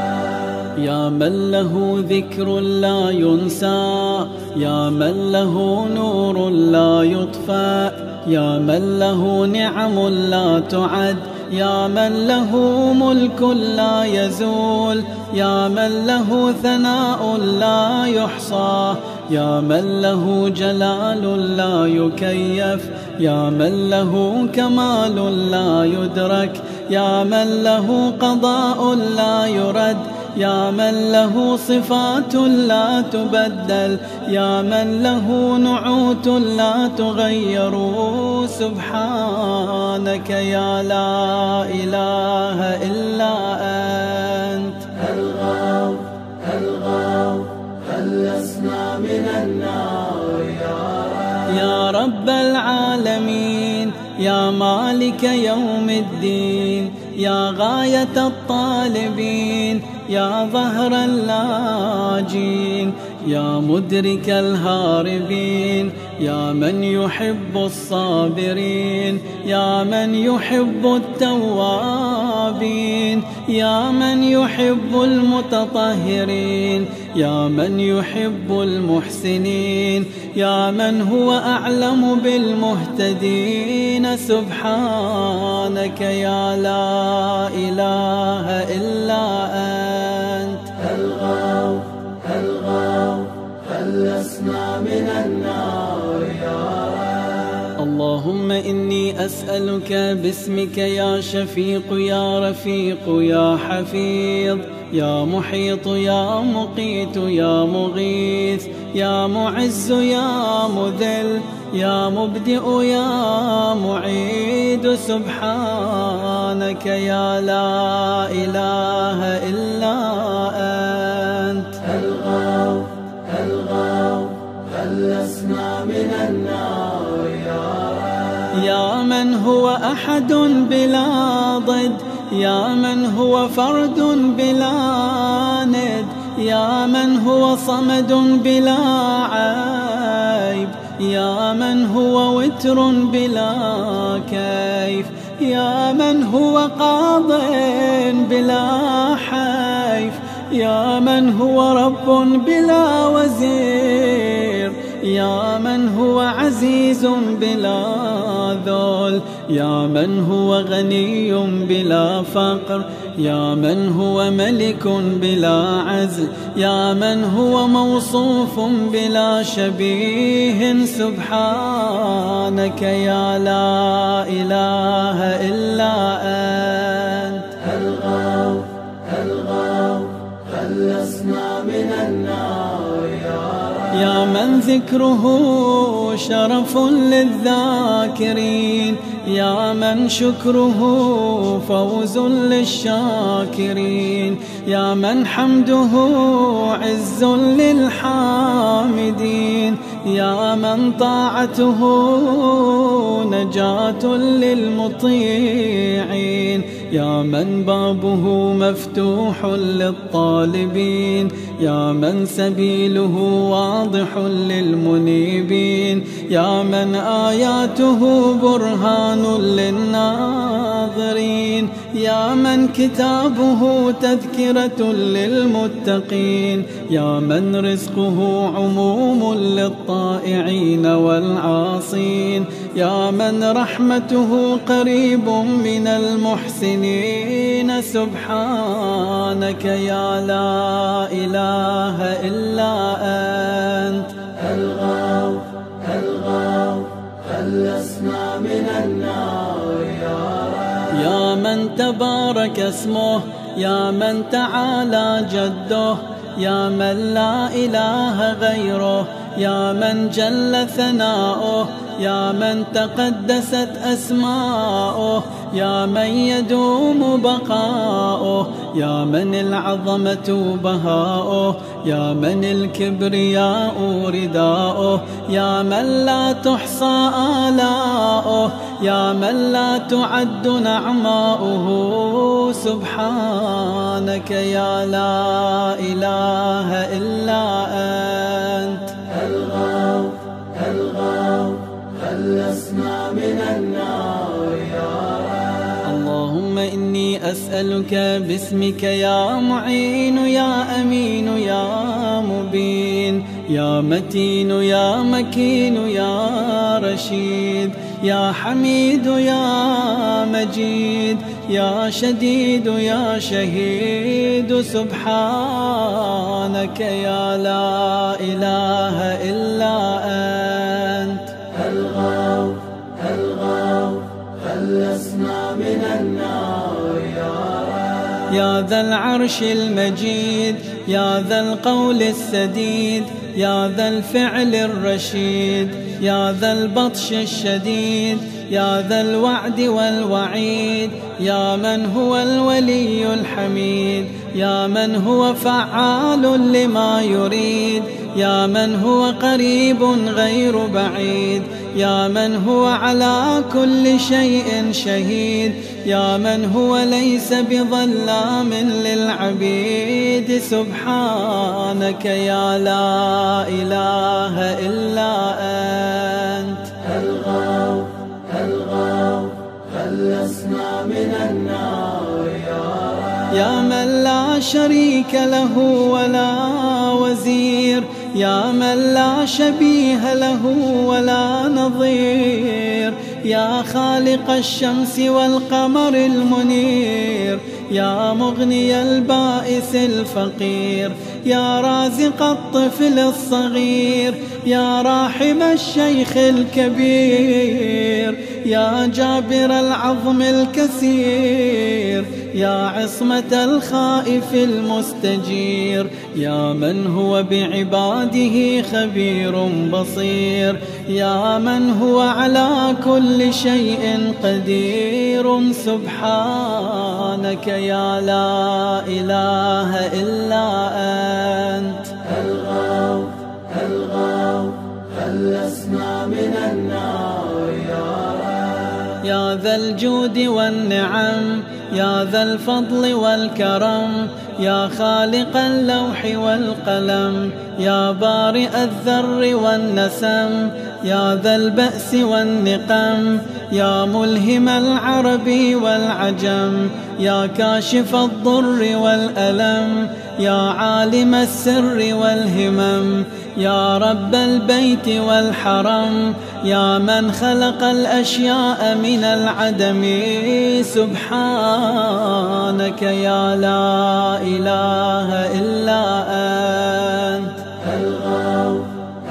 يا من له ذكر لا ينسى، يا من له نور لا يطفأ، يا من له نعم لا تعد، يا من له ملك لا يزول، يا من له ثناء لا يحصى، يا من له جلال لا يكيف، يا من له كمال لا يدرك، يا من له قضاء لا يرد، يا من له صفات لا تبدل، يا من له نعوت لا تغير. سبحانك يا لا إله إلا أنت. الغوث الغوث خلصنا من النار يا رب. يا رب العالمين، يا مالك يوم الدين، يا غاية الطالبين، يا ظهر اللاجين، يا مدرك الهاربين، يا من يحب الصابرين، يا من يحب التوابين، يا من يحب المتطهرين، يا من يحب المحسنين، يا من هو أعلم بالمهتدين. سبحانك يا لا إله إلا أنت. الغوث الغوث خلصنا من النار يا رب. اللهم إني أسألك باسمك يا شفيق يا رفيق يا حفيظ يا محيط يا مقيت يا مغيث يا معز يا مذل يا مبدئ يا معيد. سبحانك يا لا إله إلا أنت. الغوث الغوث خلصنا من النار يا رب. يا من هو أحد بلا ضد، يا من هو فرد بلا ند، يا من هو صمد بلا عيب، يا من هو وتر بلا كيف، يا من هو قاض بلا حيف، يا من هو رب بلا وزير، يا من هو عزيز بلا ذل، يا من هو غني بلا فقر، يا من هو ملك بلا عزل، يا من هو موصوف بلا شبيه. سبحانك يا لا إله إلا أنت. الغوث الغوث خلصنا من النار يا من ذكره شرف للذاكرين، يا من شكره فوز للشاكرين، يا من حمده عز للحامدين، يا من طاعته نجاة للمطيعين، يا من بابه مفتوح للطالبين، يا من سبيله واضح للمنيبين، يا من آياته برهان للناظرين، يا من كتابه تذكرة للمتقين، يا من رزقه عموم للطائعين والعاصين، يا من رحمته قريب من المحسنين. سبحانك يا لا إله إلا أنت. الغوث الغوث خلصنا من النار يا من تبارك اسمه، يا من تعالى جده، يا من لا إله غيره، يا من جل ثناؤه، يا من تقدست أسماؤه، يا من يدوم بقاؤه، يا من العظمة بهاؤه، يا من الكبرياء رداؤه، يا من لا تحصى آلاؤه، يا من لا تعد نعماؤه. سبحانك يا لا إله إلا أنت. الغوث الغوث خلصنا من النار اللهم إني أسألك باسمك يا معين يا أمين يا مبين يا متين يا مكين يا رشيد يا حميد يا مجيد يا شديد يا شهيد. سبحانك يا لا إله إلا أنت. الغوث الغوث خلصنا من النار يا ذا العرش المجيد يا ذا القول السديد يا ذا الفعل الرشيد يا ذا البطش الشديد يا ذا الوعد والوعيد يا من هو الولي الحميد يا من هو فعال لما يريد يا من هو قريب غير بعيد يا من هو على كل شيء شهيد يا من هو ليس بظلام للعبيد. سبحانك يا لا إله إلا أنت. الغوث الغوث خلصنا من النار يا من لا شريك له ولا وزير يا من لا شبيه له ولا نظير يا خالق الشمس والقمر المنير يا مغني البائس الفقير يا رازق الطفل الصغير يا راحم الشيخ الكبير يا جابر العظم الكسير يا عصمة الخائف المستجير يا من هو بعباده خبير بصير يا من هو على كل شيء قدير. سبحانك يا لا إله إلا أنت. الغوث الغوث خلصنا من النار يا ذا الجود والنعم، يا ذا الفضل والكرم، يا خالق اللوح والقلم، يا بارئ الذر والنسم، يا ذا البأس والنقم، يا ملهم العرب والعجم، يا كاشف الضر والألم، يا عالم السر والهمم، يا رب البيت والحرم، يا من خلق الأشياء من العدم. سبحانك يا لا إله إلا أنت. الغوث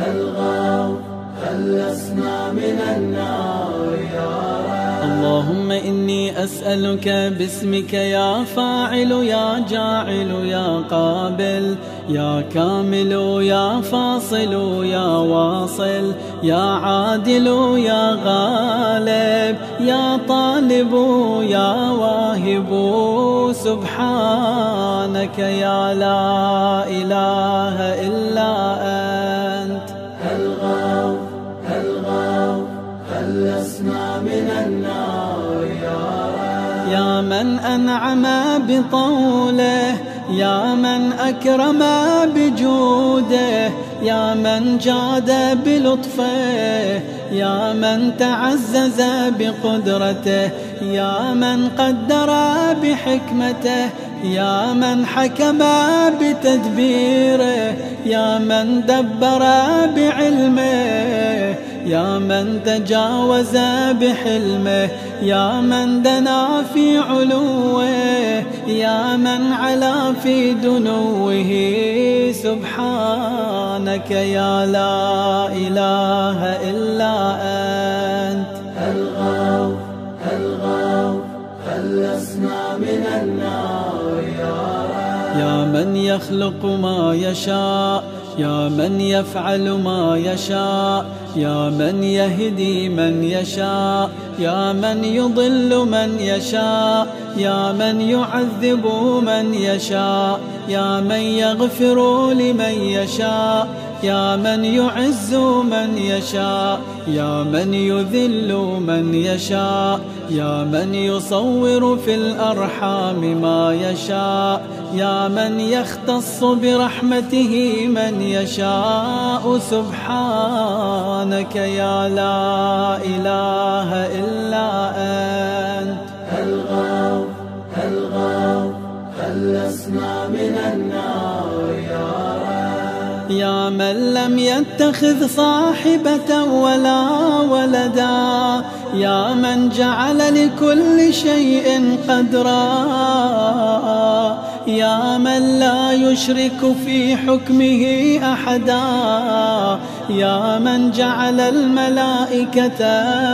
الغوث خلصنا من النار يا رب. اللهم إني أسألك باسمك يا فاعل يا جاعل يا قابل يا كامل يا فاصل يا واصل يا عادل يا غالب يا طالب يا واهب. سبحانك يا لا إله إلا أنت. الغوث الغوث خلصنا من النار يا رب. يا من أنعم بطوله، يا من أكرم بجوده، يا من جاد بلطفه، يا من تعزز بقدرته، يا من قدر بحكمته، يا من حكم بتدبيره، يا من دبر بعلمه، يا من تجاوز بحلمه، يا من دنا في علوه، يا من علا في دنوه. سبحانك يا لا إله إلا أنت. الغوث الغوث خلصنا من النار يا رب. يا من يخلق ما يشاء، يا من يفعل ما يشاء، يا من يهدي من يشاء، يا من يضل من يشاء، يا من يعذب من يشاء، يا من يغفر لمن يشاء، يا من يعز من يشاء، يا من يذل من يشاء، يا من يصور في الأرحام ما يشاء، يا من يختص برحمته من يشاء. سبحانك يا لا إله إلا أنت. الغوث الغوث خلصنا من النار يا رب. يا من لم يتخذ صاحبة ولا ولدا، يا من جعل لكل شيء قدرا، يا من لا يشرك في حكمه أحدا، يا من جعل الملائكة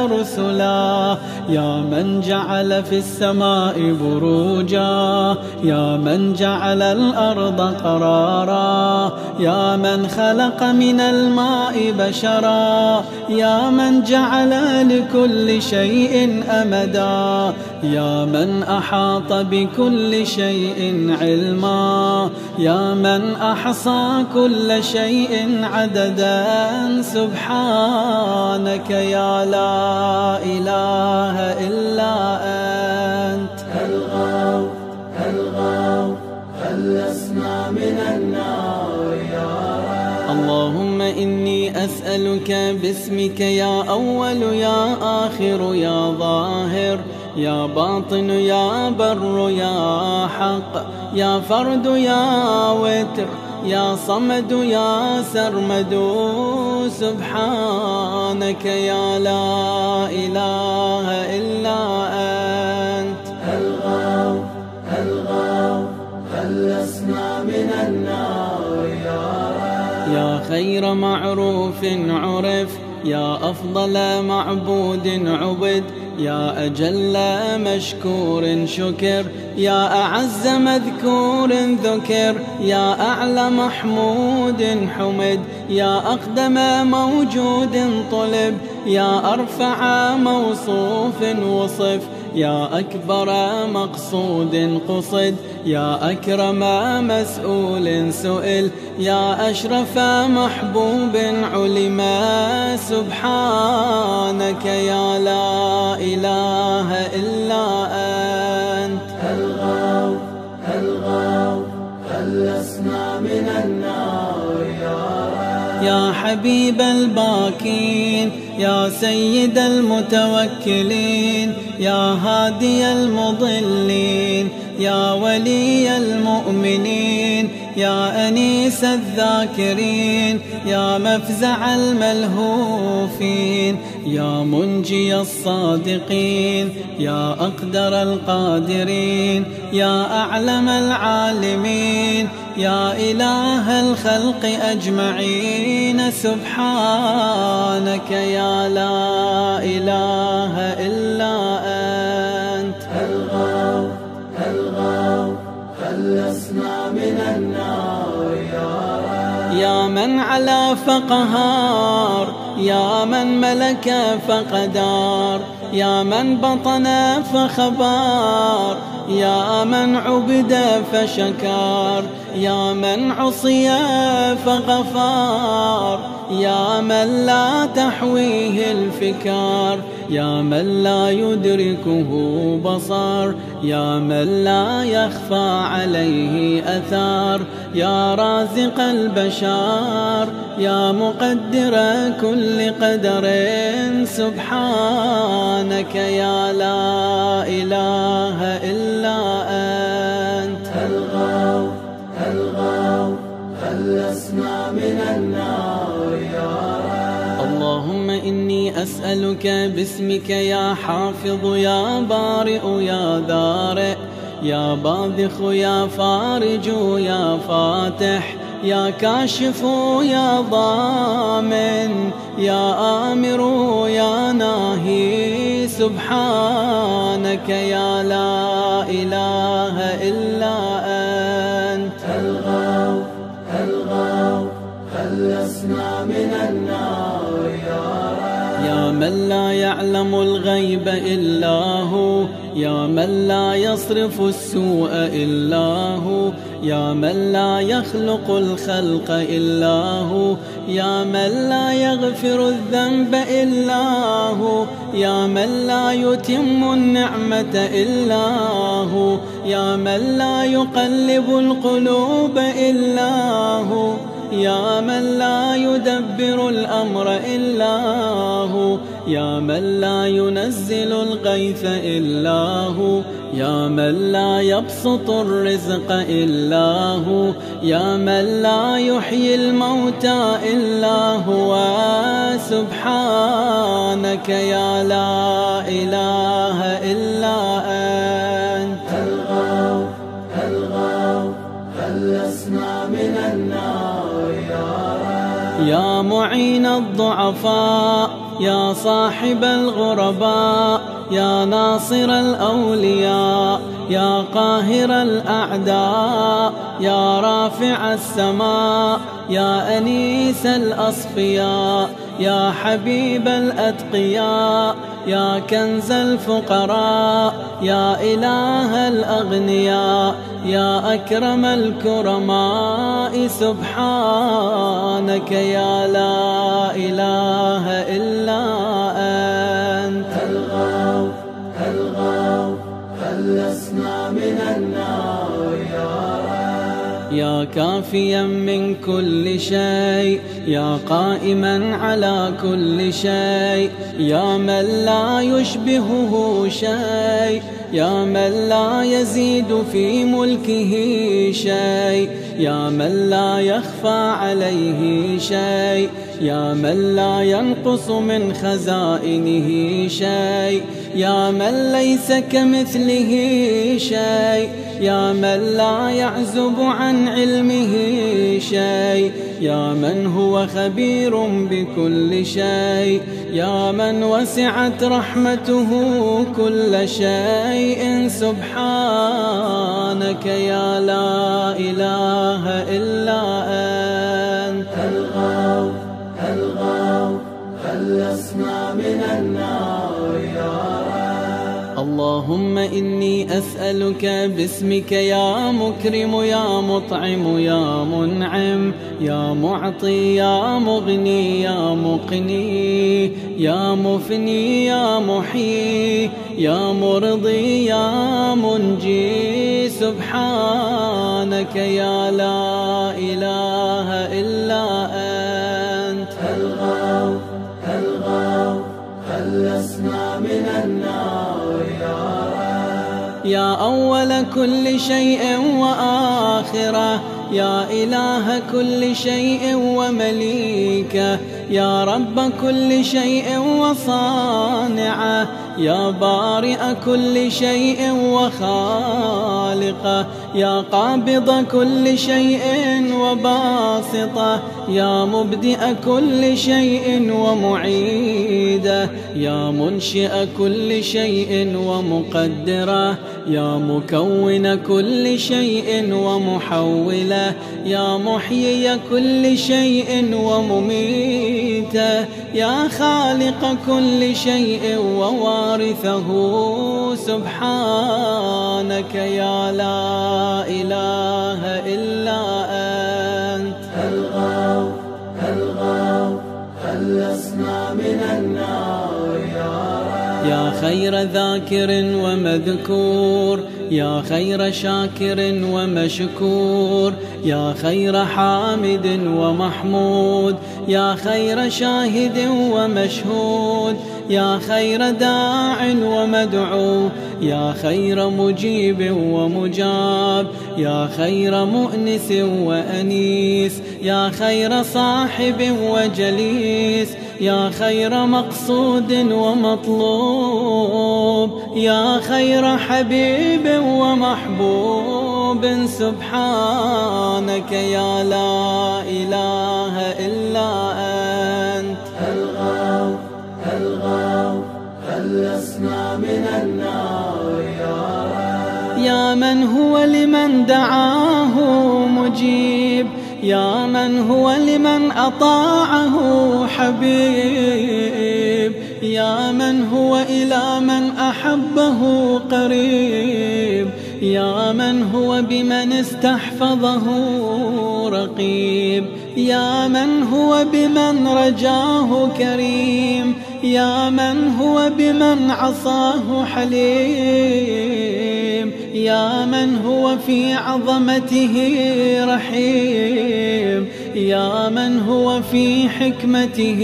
رسلا، يا من جعل في السماء بروجا، يا من جعل الأرض قرارا، يا من خلق من الماء بشرا، يا من جعل لكل شيء أمدا، يا من أحاط بكل شيء علما، يا من أحصى كل شيء عددا. سبحانك يا لا إله إلا أنت. الغوث الغوث خلصنا من النار يا رب. اللهم إني أسألك باسمك يا أول يا آخر يا ظاهر يا باطن يا بر يا حق يا فرد يا وتر يا صمد يا سرمد. سبحانك يا لا إله إلا أنت. الغوث الغوث خلصنا من النار يا رب. يا خير معروف عرف، يا أفضل معبود عبد، يا أجل مشكور شكر، يا أعز مذكور ذكر، يا أعلى محمود حمد، يا أقدم موجود طلب، يا أرفع موصوف وصف، يا أكبر مقصود قصد، يا أكرم مسؤول سئل، يا أشرف محبوب علما. سبحانك يا لا إله إلا أنت. الغوث الغوث خلصنا من النار يا رب. يا حبيب الباكين، يا سيد المتوكلين، يا هادي المضلين، يا ولي المؤمنين، يا أنيس الذاكرين، يا مفزع الملهوفين، يا منجي الصادقين، يا أقدر القادرين، يا أعلم العالمين، يا إله الخلق أجمعين. سبحانك يا لا إله إلا أنت. الغوث الغوث خلصنا من النار يا رب. يا من علا فقهار، يا من ملك فقدار، يا من بطن فخبار، يا من عبد فشكار، يا من عصي فغفار، يا من لا تحويه الفكار، يا من لا يدركه بصر، يا من لا يخفى عليه أثار، يا رازق البشر، يا مقدر كل قدر. سبحانك يا لا إله إلا أنت. الغوث الغوث خلصنا من النار يا رب. اللهم إني أسألك باسمك يا حافظ يا بارئ يا ذارئ، يا باذخ يا فارج يا فاتح، يا كاشف يا ضامن، يا آمر يا ناهي. سبحانك يا لا إله إلا أنت. الغوث الغوث خلصنا من النار يا رب. يا من لا يعلم الغيب إلا هو، يا من لا يصرف السوء إلا هو، يا من لا يخلق الخلق إلا هو، يا من لا يغفر الذنب إلا هو، يا من لا يتم النعمة إلا هو، يا من لا يقلب القلوب إلا هو، يا من لا يدبر الأمر إلا هو، يا من لا ينزل الغيث إلا هو، يا من لا يبسط الرزق إلا هو، يا من لا يحيي الموتى إلا هو. سبحانك يا لا إله إلا أنت. الغوث الغوث خلصنا من النار يا رب. يا معين الضعفاء، يا صاحب الغرباء، يا ناصر الأولياء، يا قاهر الأعداء، يا رافع السماء، يا أنيس الأصفياء، يا حبيب الأتقياء، يا كنز الفقراء، يا إله الأغنياء، يا أكرم الكرماء. سبحانك يا لا إله إلا أنت. الغوث الغوث خلصنا من النار يا رب. يا كافيا من كل شيء، يا قائما على كل شيء، يا من لا يشبهه شيء، يا من لا يزيد في ملكه شيء، يا من لا يخفى عليه شيء، يا من لا ينقص من خزائنه شيء، يا من ليس كمثله شيء، يا من لا يعزب عن علمه شيء، يا من هو خبير بكل شيء، يا من وسعت رحمته كل شيء. سبحانك يا لا إله إلا أنت. الغوث الغوث خلصنا من النار يا رب. اللهم إني أسألك باسمك يا مكرم يا مطعم يا منعم يا معطي يا مغني يا مقني يا مفني يا محيي يا مرضي يا منجي سبحانك يا لا إله إلا أنت. الغوث الغوث خلصنا من النار يا رب. يا أول كل شيء وآخره، يا إله كل شيء ومليكه، يا رب كل شيء وصانعه، يا بارئ كل شيء وخالقه، يا قابض كل شيء وباسطه، يا مبدئ كل شيء ومعيده، يا منشئ كل شيء ومقدره، يا مكون كل شيء ومحوله، يا محيي كل شيء ومميته، يا خالق كل شيء ووارثه سبحانك يا لا إله إلا أنت. الغوث الغوث خلصنا من النار يا رب. يا خير ذاكر ومذكور، يا خير شاكر ومشكور، يا خير حامد ومحمود، يا خير شاهد ومشهود، يا خير داع ومدعو، يا خير مجيب ومجاب، يا خير مؤنس وأنيس، يا خير صاحب وجليس، يا خير مقصود ومطلوب، يا خير حبيب ومحبوب سبحانك يا لا إله إلا أنت. الغوث الغوث خلصنا من النار يا رب. يا من هو لمن دعاه مجيب، يا من هو لمن أطاعه حبيب، يا من هو إلى من أحبه قريب، يا من هو بمن استحفظه رقيب، يا من هو بمن رجاه كريم، يا من هو بمن عصاه حليم، يا من هو في عظمته رحيم، يا من هو في حكمته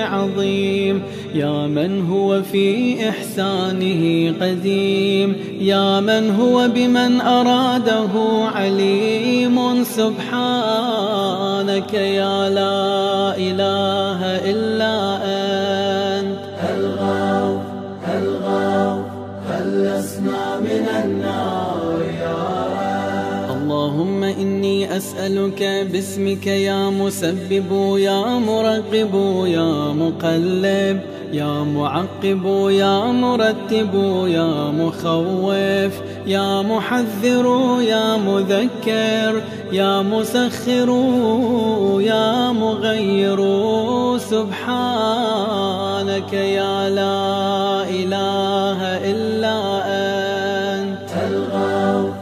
عظيم، يا من هو في إحسانه قديم، يا من هو بمن أراده عليم سبحانك يا لا إله إلا أنت. الغوث الغوث خلصنا من النار يا رب. اللهم إني أسألك باسمك يا مسبب يا مرقب يا مقلب يا معقب يا مرتب يا مخوف يا محذر يا مذكر يا مسخر يا مغير سبحانك يا لا إله إلا أنت. الغوث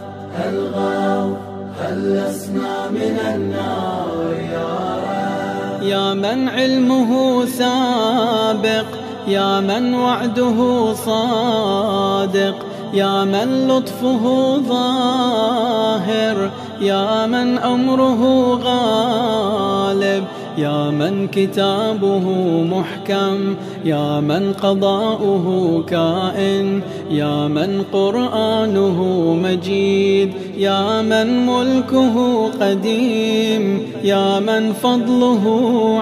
الغوث خلصنا من النار يا رب. يا من علمه سابق، يا من وعده صادق، يا من لطفه ظاهر، يا من أمره غالب، يا من كتابه محكم، يا من قضاؤه كائن، يا من قرآنه مجيد، يا من ملكه قديم، يا من فضله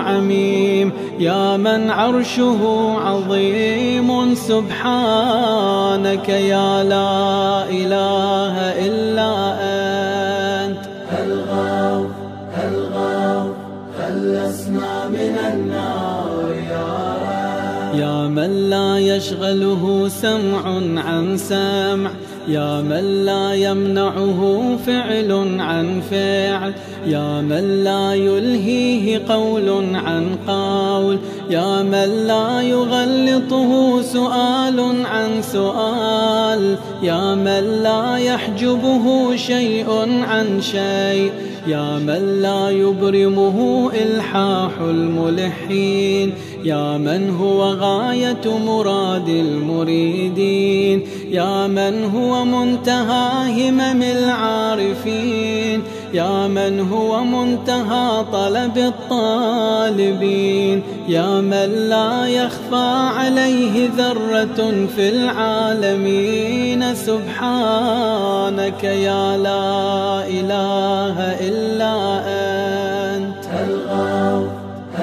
عميم، يا من عرشه عظيم سبحانك يا لا إله إلا أنت. الغوث الغوث خلصنا من النار يا رب. يا من لا يشغله سمع عن سمع، يا من لا يمنعه فعل عن فعل، يا من لا يلهيه قول عن قول، يا من لا يغلطه سؤال عن سؤال، يا من لا يحجبه شيء عن شيء، يا من لا يبرمه إلحاح الملحين، يا من هو غاية مراد المريدين، يا من هو منتهى همم العارفين، يا من هو منتهى طلب الطالبين، يا من لا يخفى عليه ذرة في العالمين. سبحانك يا لا إله إلا أنت. الغوث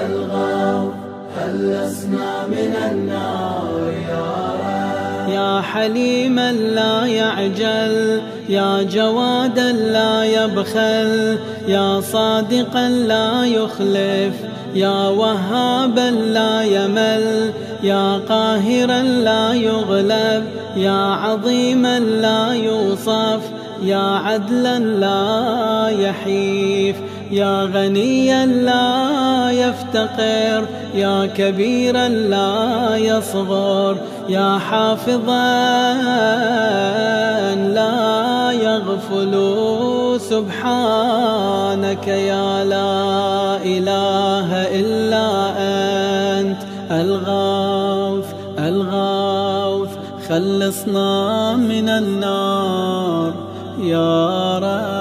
الغوث خلصنا من النار يا رب. يا حليما لا يعجل، يا جوادا لا يبخل، يا صادقا لا يخلف، يا وهابا لا يمل، يا قاهرا لا يغلب، يا عظيما لا يوصف، يا عدلا لا يحيف، يا غنيا لا يفتقر، يا كبيرا لا يصغر، يا حافظا لا يغفل. سبحانك يا لا إله إلا أنت. الغوث الغوث خلصنا من النار يا رب.